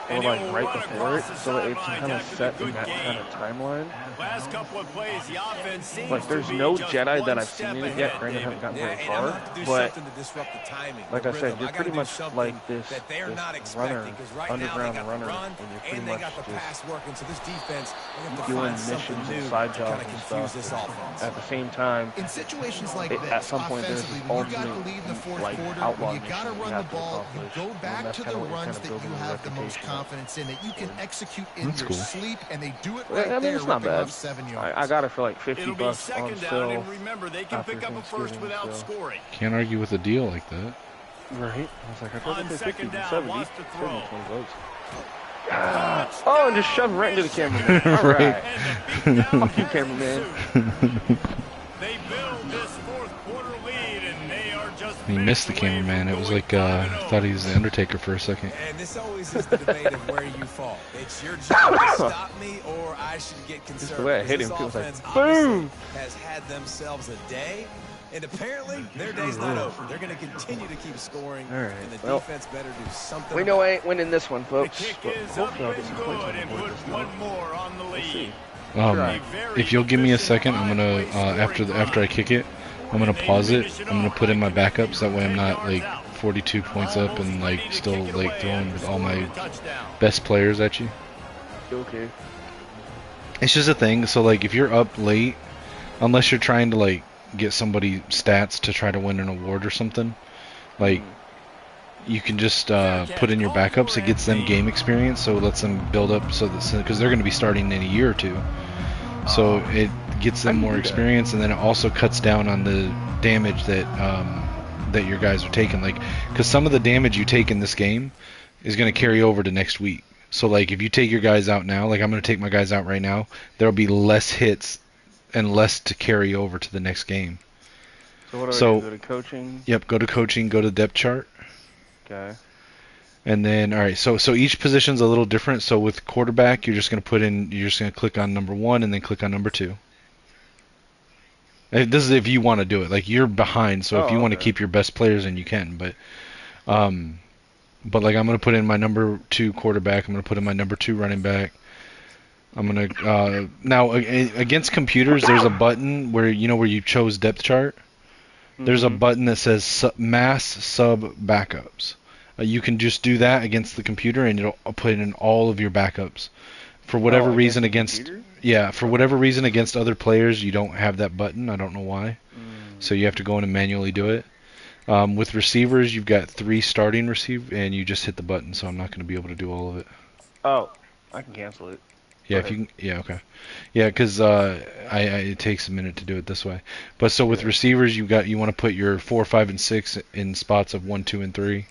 or And like he'll right run before it, across the so it's sidelines kind of after the set in good that kind of game. timeline. Last couple of plays, the offense seems Like, there's to be no just Jedi one that I've step seen in it ahead, yet. Granted, I David. haven't gotten Yeah, very and I'm far, gonna have to do but something to disrupt the timing. like the I said, rhythm. you're gotta pretty do much something like this, that they're this not expecting, runner, because right now they underground got runner, the run and you're pretty and they much got the just pass working. So this defense, they have to doing find something missions new and side to jobs kind of and confuse stuff. this and offense. at the same time, In situations like this, at some point there's offensively, this when you got ultimate the lead in the fourth like quarter, outlaw when you got to mission run you the have to ball, you accomplish, go and back that's to kinda the what you're runs kinda that you building your have the most reputation up. confidence in, that you can execute in That's your cool. sleep, and they do it I right mean, there, it's not ripping bad. off 7 yards. I got it for like 50 It'll be bucks on second down, sale and remember, they can after pick up a first Thanksgiving, without so. scoring. Can't argue with a deal like that. Right? I was like, I'd rather On pay 50 second than down, 70. wants to throw. 20 bucks. Oh, and just shove it right into the cameraman. All Right. right. And the beat down Fuck you, has cameraman. ensued. They build this fourth quarter lead, and they are just He missed the minutes away cameraman. from It was going like 5-0. thought he was the Undertaker for a second. And this always is the debate of where you fall. It's your job to stop me, or I should get concerned. the way I because hit this him, it was like, offense obviously boom! has had themselves a day, and apparently their day's not over. They're going to continue to keep scoring, All right, and the well, defense better do something. We know about I ain't winning this one, The folks. kick But is up hopefully I'll get and some points on good, the and board put this time. one more on the We'll lead. see. If you'll give me a second, I'm gonna after I kick it, I'm gonna pause it. I'm gonna put in my backups. That way I'm not like 42 points up and like still like throwing all my best players at you. Okay. It's just a thing. So like if you're up late, unless you're trying to like get somebody stats to try to win an award or something, like you can just put in your backups. It gets them game experience, so it lets them build up. So that because they're going to be starting in a year or two, so it gets them more experience, and then it also cuts down on the damage that that your guys are taking. Like, because some of the damage you take in this game is going to carry over to next week. So like if you take your guys out now, like I'm going to take my guys out right now, there'll be less hits and less to carry over to the next game. So what do I So- do? Go to coaching? Yep, go to coaching, go to depth chart. Okay. And then, all right, so each position's a little different. So with quarterback, you're just going to click on number 1 and then click on number 2. And this is if you want to do it. Like you're behind, so if you want to keep your best players in, you can. But like I'm going to put in my number 2 quarterback. I'm going to put in my number 2 running back. I'm going to now against computers, there's a button where you chose depth chart. There's a button that says mass sub backups. You can just do that against the computer, and it'll put in all of your backups. For whatever reason against whatever reason against other players, you don't have that button. I don't know why. So you have to go in and manually do it. With receivers, you've got 3 starting and you just hit the button. So I'm not going to be able to do all of it. Oh, I can cancel it. Yeah, if you can, yeah, okay, yeah, because it takes a minute to do it this way. But so with receivers, you want to put your 4, 5, and 6 in spots of 1, 2, and 3.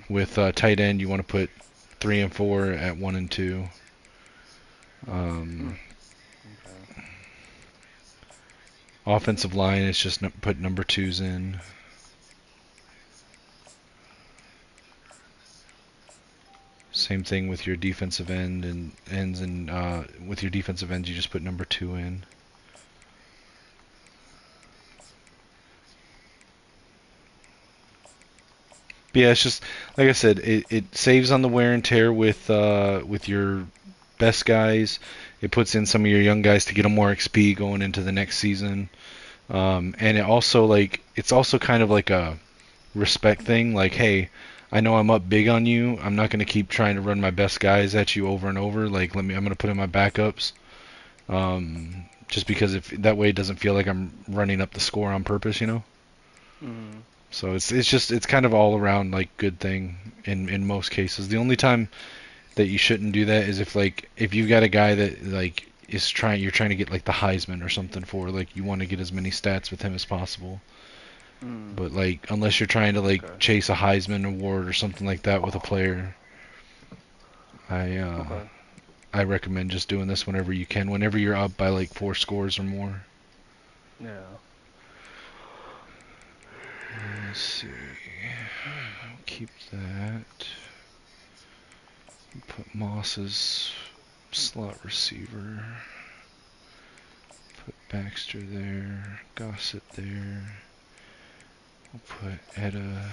With tight end, you want to put 3 and 4 at 1 and 2. Offensive line is just put number 2s in. Same thing with your defensive end and ends, and with your defensive ends, you just put number 2 in. But yeah, it's just like I said, it saves on the wear and tear with your best guys. It puts in some of your young guys to get them more XP going into the next season. And it also, like, it's also kind of like a respect thing. Like, hey, I know I'm up big on you. I'm not going to keep trying to run my best guys at you over and over. Like, I'm going to put in my backups. Just because if that way it doesn't feel like I'm running up the score on purpose, you know? Mm. So it's kind of all around, like, good thing in most cases. The only time that you shouldn't do that is if you've got a guy that, like, you're trying to get, like, the Heisman or something for, like, you want to get as many stats with him as possible. But, like, unless you're trying to, like, chase a Heisman award or something like that with a player, I recommend just doing this whenever you can, whenever you're up by, like, 4 scores or more. Yeah. Let's see. I'll keep that. Put Moss as slot receiver. Put Baxter there. Gossett there. We'll put Etta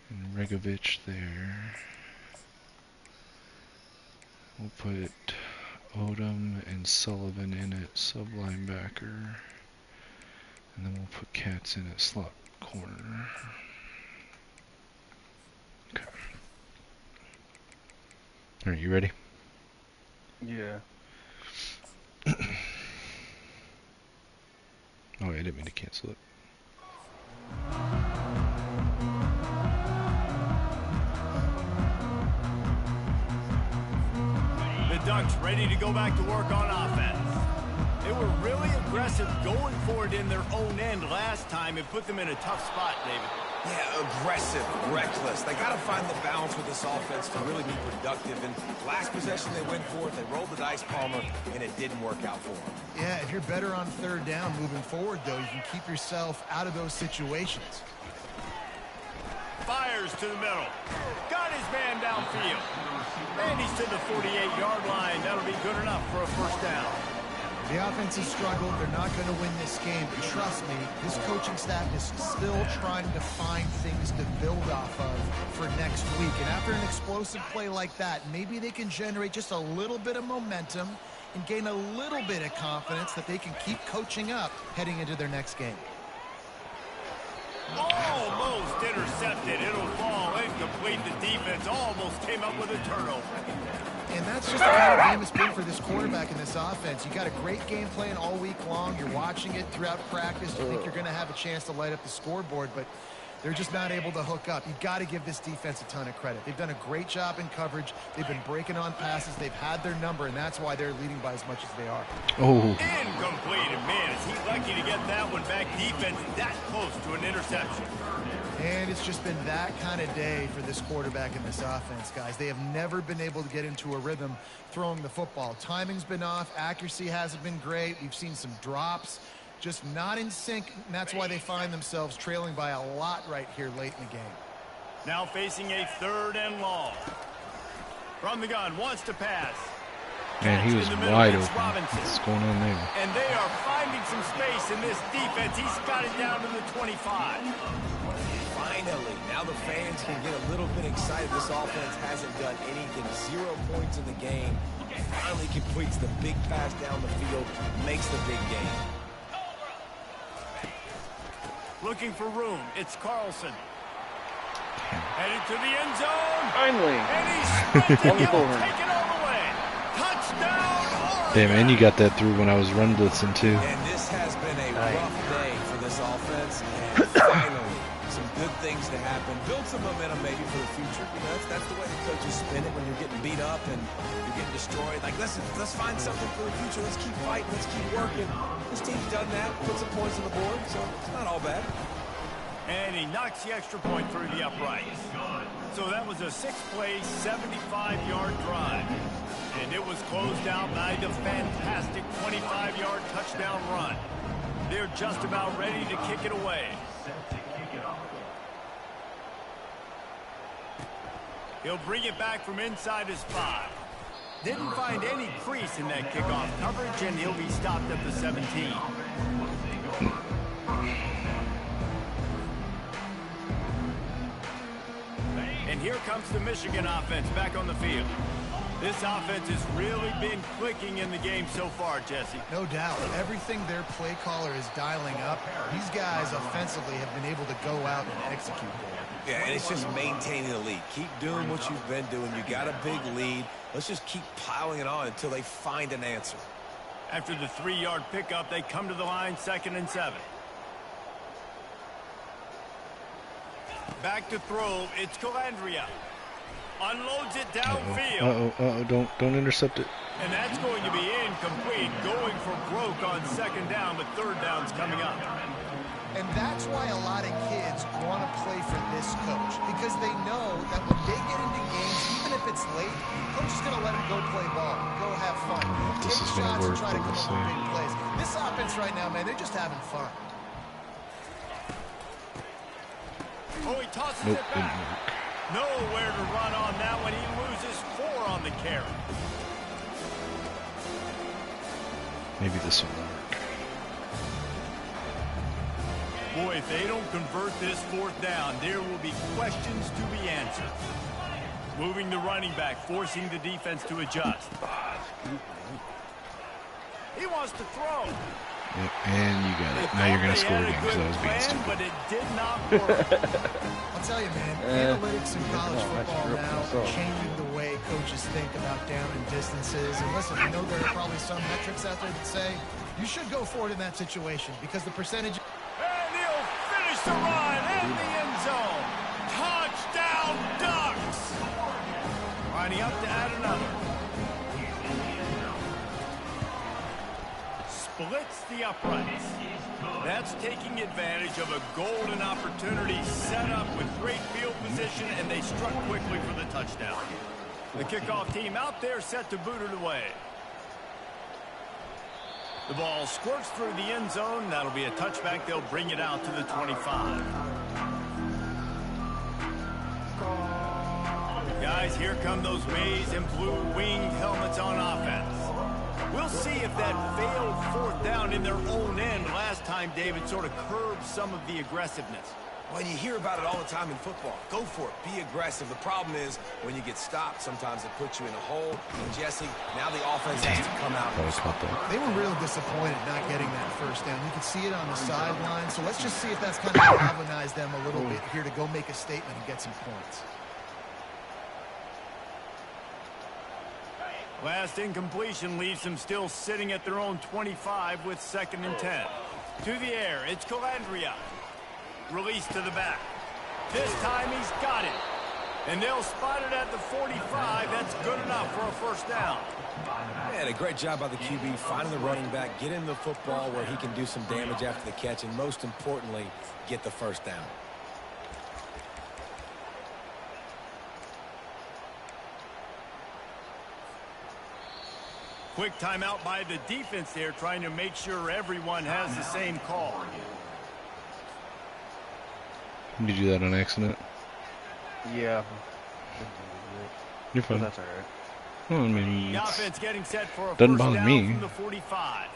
and Regovich there. We'll put Odom and Sullivan in at sub-linebacker. And then we'll put Katz in at slot corner. Okay. Alright, you ready? Yeah. Oh, I didn't mean to cancel it. The Ducks ready to go back to work on offense. They were really aggressive going for it in their own end last time. It put them in a tough spot, David. Yeah, aggressive, reckless. They got to find the balance with this offense to really be productive. And last possession they went for it, they rolled the dice, Palmer, and it didn't work out for them. Yeah, if you're better on 3rd down moving forward, though, you can keep yourself out of those situations. Fires to the middle. Got his man downfield. And he's to the 48-yard line. That'll be good enough for a first down. The offense has struggled. They're not going to win this game. But trust me, this coaching staff is still trying to find things to build off of for next week. And after an explosive play like that, maybe they can generate just a little bit of momentum and gain a little bit of confidence that they can keep coaching up heading into their next game. Almost intercepted. It'll fall incomplete. The defense almost came up with a turnover. And that's just the kind of game it's been for this quarterback in this offense. You got a great game plan all week long. You're watching it throughout practice. You think you're going to have a chance to light up the scoreboard, but they're just not able to hook up. You've got to give this defense a ton of credit. They've done a great job in coverage. They've been breaking on passes. They've had their number, and that's why they're leading by as much as they are. Oh. Incomplete. And man, is he lucky to get that one back. Defense that close to an interception. And it's just been that kind of day for this quarterback in this offense, guys. They have never been able to get into a rhythm throwing the football. Timing's been off. Accuracy hasn't been great. We've seen some drops. Just not in sync, and that's why they find themselves trailing by a lot right here late in the game. Now facing a 3rd and long. From the gun, wants to pass. Man, he was wide open. What's going on there? And they are finding some space in this defense. He's got it down to the 25. Finally, now the fans can get a little bit excited. This offense hasn't done anything. 0 points in the game. Finally completes the big pass down the field, makes the big game. Looking for room. It's Carlson. Headed to the end zone. Finally. And he's sprinting. He'll take it all the way. Touchdown, Oregon. Damn, and you got that through when I was run blitzing too. And this has been a rough day for this offense. And finally, some good things to happen. Build some momentum maybe for the future. You know, that's the way the coaches spin it when you're getting beat up and you're getting destroyed. Like, listen, let's find something for the future. Let's keep fighting. Let's keep working. This team's done that. Put some points on the board, so it's not all bad. And he knocks the extra point through the uprights. So that was a 6-play, 75-yard drive. And it was closed out by the fantastic 25-yard touchdown run. They're just about ready to kick it away. He'll bring it back from inside his 5. Didn't find any crease in that kickoff coverage, and he'll be stopped at the 17. And here comes the Michigan offense back on the field. This offense has really been clicking in the game so far, Jesse. No doubt. Everything their play caller is dialing up, these guys offensively have been able to go out and execute there. Yeah, and it's just maintaining the lead. Keep doing what you've been doing. You got a big lead. Let's just keep piling it on until they find an answer. After the 3-yard pickup, they come to the line, 2nd and 7. Back to throw, it's Calandria. Unloads it downfield. Don't intercept it. And that's going to be incomplete. Going for broke on 2nd down, but 3rd down's coming up. And that's why a lot of kids want to play for this coach, because they know that when they get into games, even if it's late, coach is going to let them go play ball, go have fun, take shots and try to come up with big plays. This offense right now, man, they're just having fun. Oh, he tosses it back. Nowhere to run on that one. He loses 4 on the carry. Maybe this will work. Boy, if they don't convert this 4th down, there will be questions to be answered. Moving the running back, forcing the defense to adjust. He wants to throw. Yep, and you got it. Now you're going to score again because I was being stupid. But it did not work. I'll tell you, man, analytics in college football now are changing the way coaches think about down and distances. And listen, I know there are probably some metrics out there that say you should go for it in that situation because the percentage... And he'll finish the run in the end zone. Touchdown, Ducks! Lining up to add another. Splits the uprights. That's taking advantage of a golden opportunity set up with great field position, and they struck quickly for the touchdown. The kickoff team out there set to boot it away. The ball squirts through the end zone. That'll be a touchback. They'll bring it out to the 25. Guys, here come those maize and blue winged helmets on offense. We'll see if that failed 4th down in their own end last time, David, sort of curbed some of the aggressiveness. Well, you hear about it all the time in football. Go for it. Be aggressive. The problem is when you get stopped, sometimes it puts you in a hole. And Jesse, now the offense has to come out. They were real disappointed not getting that 1st down. You can see it on the sideline. So let's just see if that's kind of galvanized them a little bit here to go make a statement and get some points. Last incompletion leaves them still sitting at their own 25 with 2nd and 10. To the air, it's Calandria. Release to the back. This time he's got it. And they'll spot it at the 45. That's good enough for a 1st down. Man, a great job by the QB finding the running back, get him the football where he can do some damage after the catch, and most importantly, get the 1st down. Quick timeout by the defense there, trying to make sure everyone has the same call. Did you do that on accident? Yeah. You're fine. That's all right. Well, I mean, The offense getting set for a doesn't 1st bother down me. from the 45.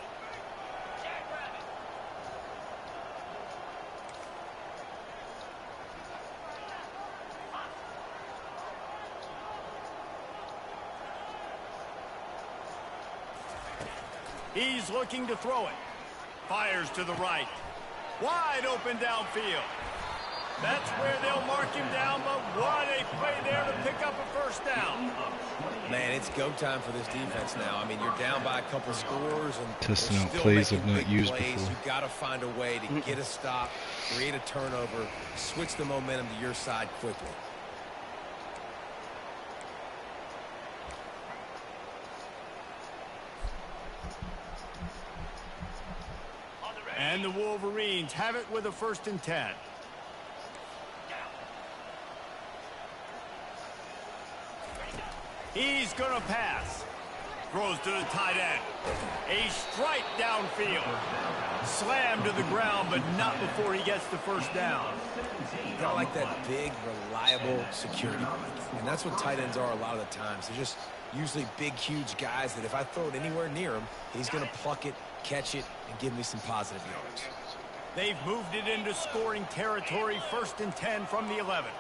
He's looking to throw it. Fires to the right. Wide open downfield. That's where they'll mark him down, but what a play there to pick up a 1st down. Man, it's go time for this defense now. I mean, you're down by a couple scores and testing out still plays making I've not big used plays. before. You've got to find a way to get a stop, create a turnover, switch the momentum to your side quickly. And the Wolverines have it with a 1st and 10. He's going to pass. Throws to the tight end. A strike downfield. Slammed to the ground, but not before he gets the first down. Kind of like that big, reliable security blanket. And that's what tight ends are a lot of the times. They're just usually big, huge guys that if I throw it anywhere near him, he's going to pluck it, catch it, and give me some positive yards. They've moved it into scoring territory, 1st and 10 from the 11.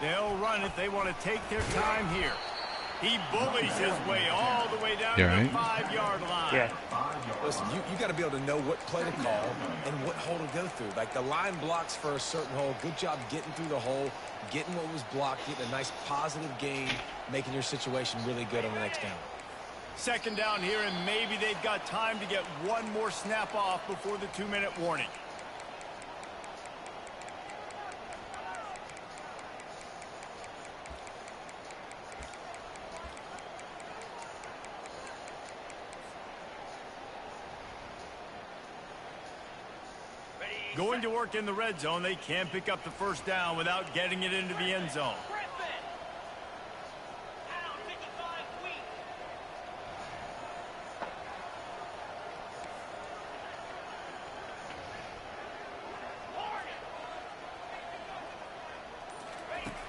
They'll run it. They want to take their time here. He bullies his way all the way down to the 5-yard line. Yeah. Listen, you got to be able to know what play to call and what hole to go through. Like the line blocks for a certain hole. Good job getting through the hole, getting what was blocked, getting a nice positive gain, making your situation really good on the next down. 2nd down here, and maybe they've got time to get one more snap off before the 2-minute warning. Going to work in the red zone. They can't pick up the 1st down without getting it into the end zone.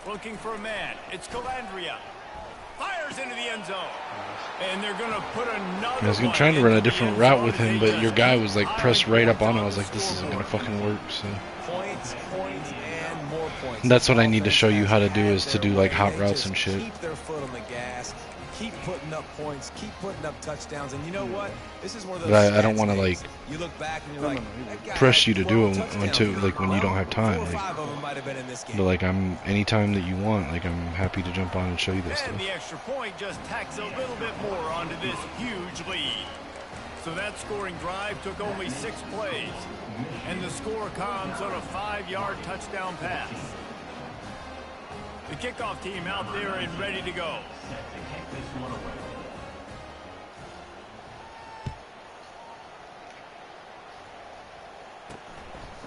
Looking for a man. It's Calandria. Fires into the end zone. And they're going to put another. I was trying to run a different route with him, but your guy was like pressed right up on him. I was like, this isn't going to fucking work. So Points, and more points. And that's what I need to show you how to do, is to do like hot routes and shit. Keep their foot on the gas. Keep putting up points. Keep putting up touchdowns. And you know what? This is one of those. But I don't want to like you look back and you're like, press you to do it until like when you don't have time. Like, but like anytime that you want, like I'm happy to jump on and show you this stuff. And the extra point just tacks a little bit more onto this huge lead. So that scoring drive took only 6 plays. And the score comes on a 5-yard touchdown pass. The kickoff team out there and ready to go.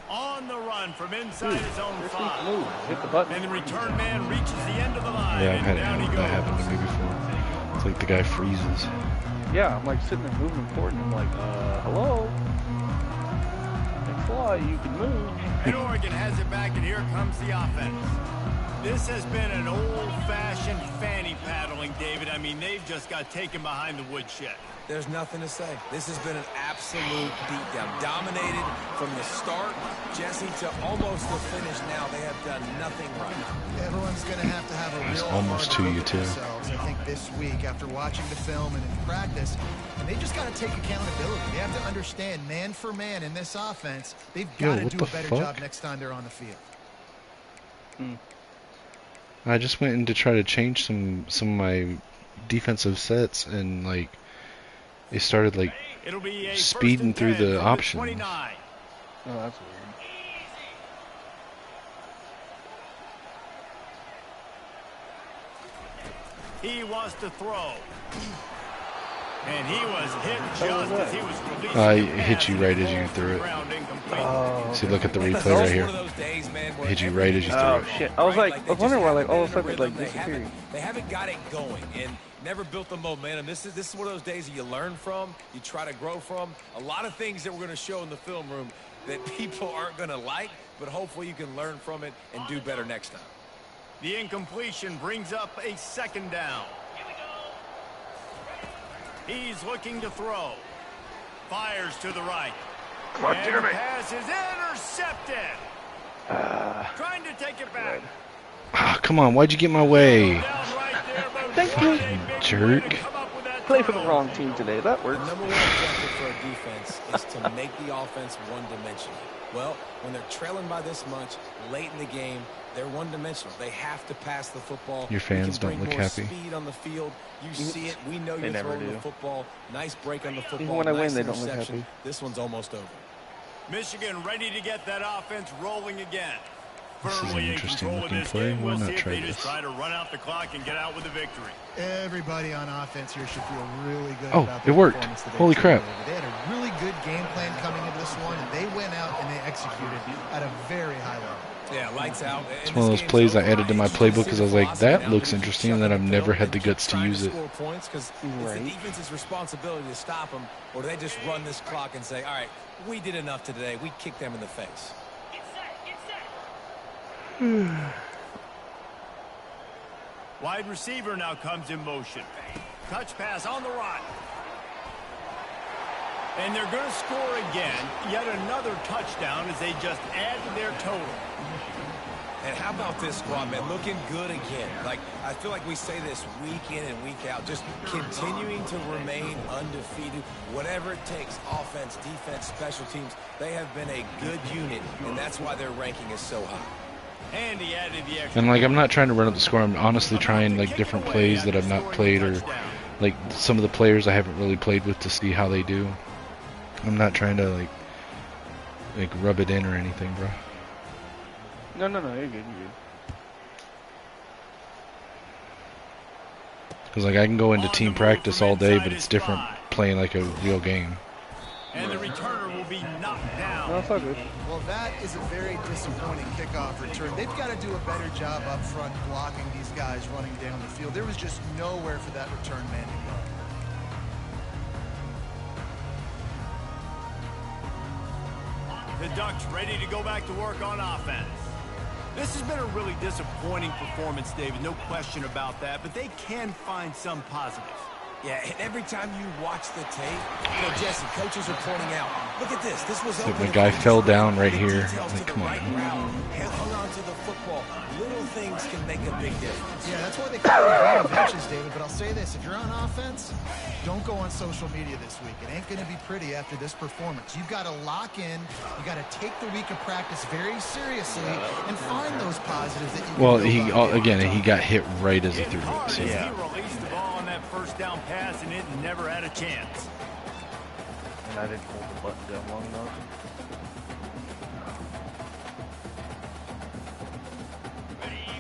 On the run from inside his own 5. Hit the button. And the return man reaches the end of the line. Yeah, I've had and down he goes. that happen to me before. It's like the guy freezes. Yeah, I'm like sitting there moving forward, and I'm like, hello? Thanks a lot, you can move. And Oregon has it back, and here comes the offense. This has been an old-fashioned fanny paddling, David. I mean, they've just got taken behind the woodshed. There's nothing to say. This has been an absolute beatdown. Dominated from the start, Jesse, to almost the finish now. They have done nothing right. Everyone's going to have a It's real almost hard to you, look at too. themselves, I think, this week after watching the film and in practice. And they just got to take accountability. They have to understand, man for man in this offense, they've got to do a better job next time they're on the field. I just went in to try to change some of my defensive sets, and like it started like speeding through the options. 29. Oh, that's weird. He wants to throw. And he was hit just as he was releasing. I hit you right as you threw it. See, look at the replay right here. It hit you right as you threw Oh it. shit! I was wondering why like all of a sudden it like disappeared. They haven't got it going and never built the momentum. This is one of those days that you learn from, you try to grow from. A lot of things that we're going to show in the film room that people aren't going to like, but hopefully you can learn from it and do better next time. The incompletion brings up a 2nd down. He's looking to throw. Fires to the right. Come on, and Jeremy. the pass is intercepted. Trying to take it back. Ah, come on, why'd you get in my way? Down right there, but Thank what you. a big play Jerk. to come up with that Play for the turnover. wrong team today. That works. The number one objective for a defense is to make the offense one-dimensional. Well, when they're trailing by this much late in the game, they're one-dimensional. They have to pass the football. Your fans We can don't bring look more happy. Speed on the field. You see it. We know They you're never throwing do. the football. Nice break on the football. Even when I win, nice they don't look interception. happy. This one's almost over. Michigan ready to get that offense rolling again. This is an Firmly in interesting control of looking this play. game. Why We'll not see if try they just this? try to run out the clock and get out with a victory. Everybody on offense here should feel really good Oh, about it their worked. performance today. Holy crap. They had a really good game plan coming into this one, and they went out and they executed at a very high level. Yeah, lights out. It's one of those plays I added to my playbook because I was like, that looks interesting, and then I've never had the guts to use it. Points because it's the defense's responsibility to stop them, or do they just run this clock and say, all right, we did enough today. We kicked them in the face. Wide receiver now comes in motion. Touch pass on the run. And they're going to score again. Yet another touchdown as they just add to their total. And how about this squad, man? Looking good again. Like, I feel like we say this week in and week out. Just continuing to remain undefeated. Whatever it takes, offense, defense, special teams. They have been a good unit, and that's why their ranking is so high. And he added the extra. And like, I'm not trying to run up the score. I'm honestly trying like different plays that I've not played, or like some of the players I haven't really played with to see how they do. I'm not trying to like rub it in or anything, bro. No, you're good, you're good. Because like I can go into team practice all day, but it's different playing like a real game. And the returner will be knocked down. No, it's all good. Well, that is a very disappointing kickoff return. They've got to do a better job up front blocking these guys running down the field. There was just nowhere for that return man to go. The Ducks ready to go back to work on offense. This has been a really disappointing performance, David, no question about that, but they can find some positives. Yeah, and every time you watch the tape, you know, Jesse, coaches are pointing out, look at this. This was open. The guy fell down right here. Like, come on. Hung on to the football. Little things can make a big difference. Yeah, that's why they call it benches, David. But I'll say this, if you're on offense, don't go on social media this week. It ain't going to be pretty after this performance. You've got to lock in. You got to take the week of practice very seriously and find those positives that you can Well, he got hit right as he threw it. So. Yeah. He released the ball on that first down pass, and it never had a chance. And I didn't hold the button down long enough.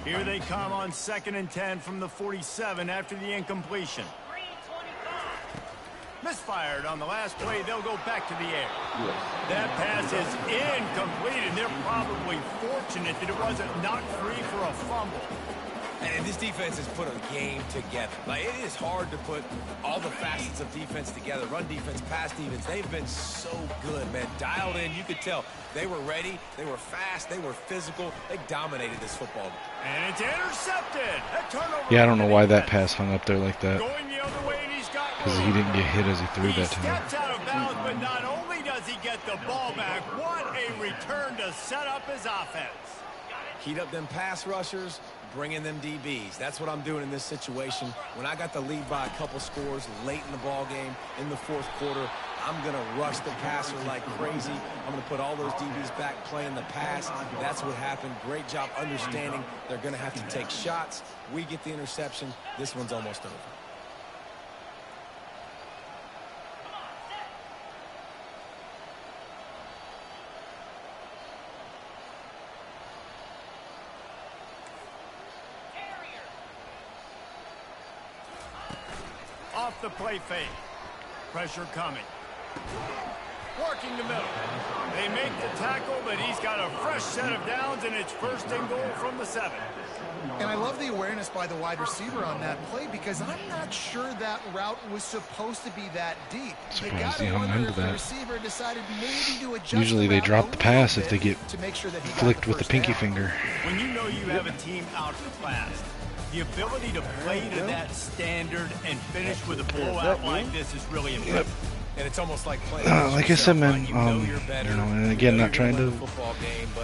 Here they come on 2nd and 10 from the 47 after the incompletion. Misfired on the last play. They'll go back to the air. That pass is incomplete, and they're probably fortunate that it wasn't knocked free for a fumble. And this defense has put a game together. Like, it is hard to put all the facets of defense together. Run defense, pass defense. They've been so good, man. Dialed in. You could tell they were ready. They were fast. They were physical. They dominated this football game. And it's intercepted. That turnover. Yeah, I don't know why that pass hung up there like that. Going the other way, and he's got Because he didn't get hit as he threw that time. He steps out of bounds, but not only does he get the ball back, what a return to set up his offense. Heat up them pass rushers, bring in them DBs. That's what I'm doing in this situation. When I got the lead by a couple scores late in the ball game, in the fourth quarter, I'm going to rush the passer like crazy. I'm going to put all those DBs back playing the pass. That's what happened. Great job understanding they're going to have to take shots. We get the interception. This one's almost over. Off the play fake. Pressure coming. Working the middle. They make the tackle, but he's got a fresh set of downs, and it's 1st and goal from the 7. And I love the awareness by the wide receiver on that play because I'm not sure that route was supposed to be that deep. Surprised he hung into that. Receiver decided maybe to adjust Usually they drop the pass if they get flicked with the pinky finger. When you know you have a team outclassed, the ability to play to that standard and finish with a blowout like this is really important. And it's almost like playing. Like I said, man, and again, not trying to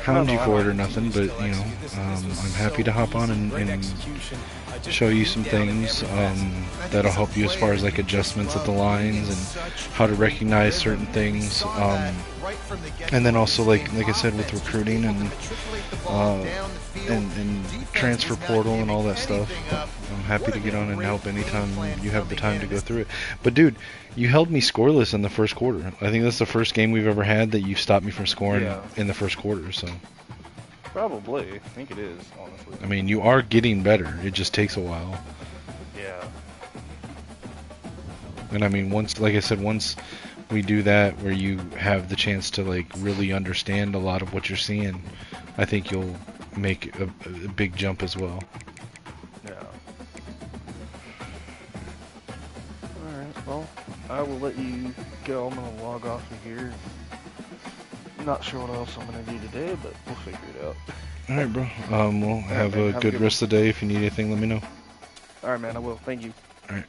hound you for it or nothing, but I'm happy to hop on and show you some things that'll help you as far as like adjustments at the lines and how to recognize certain things, and then also like I said with recruiting and transfer portal and all that stuff. I'm happy to get on and help anytime you have the time to go through it. But dude, you held me scoreless in the first quarter. I think that's the first game we've ever had that you've stopped me from scoring in the first quarter. So probably, I think it is, honestly. I mean, you are getting better. It just takes a while. Yeah. And I mean, once we do that, where you have the chance to like really understand a lot of what you're seeing, I think you'll make a big jump as well. Yeah. Alright, well, I will let you go. I'm gonna log off of here. Not sure what else I'm gonna do today, but we'll figure it out. Alright, bro. Well, have a good rest of the day. If you need anything, let me know. Alright, man, I will. Thank you. Alright.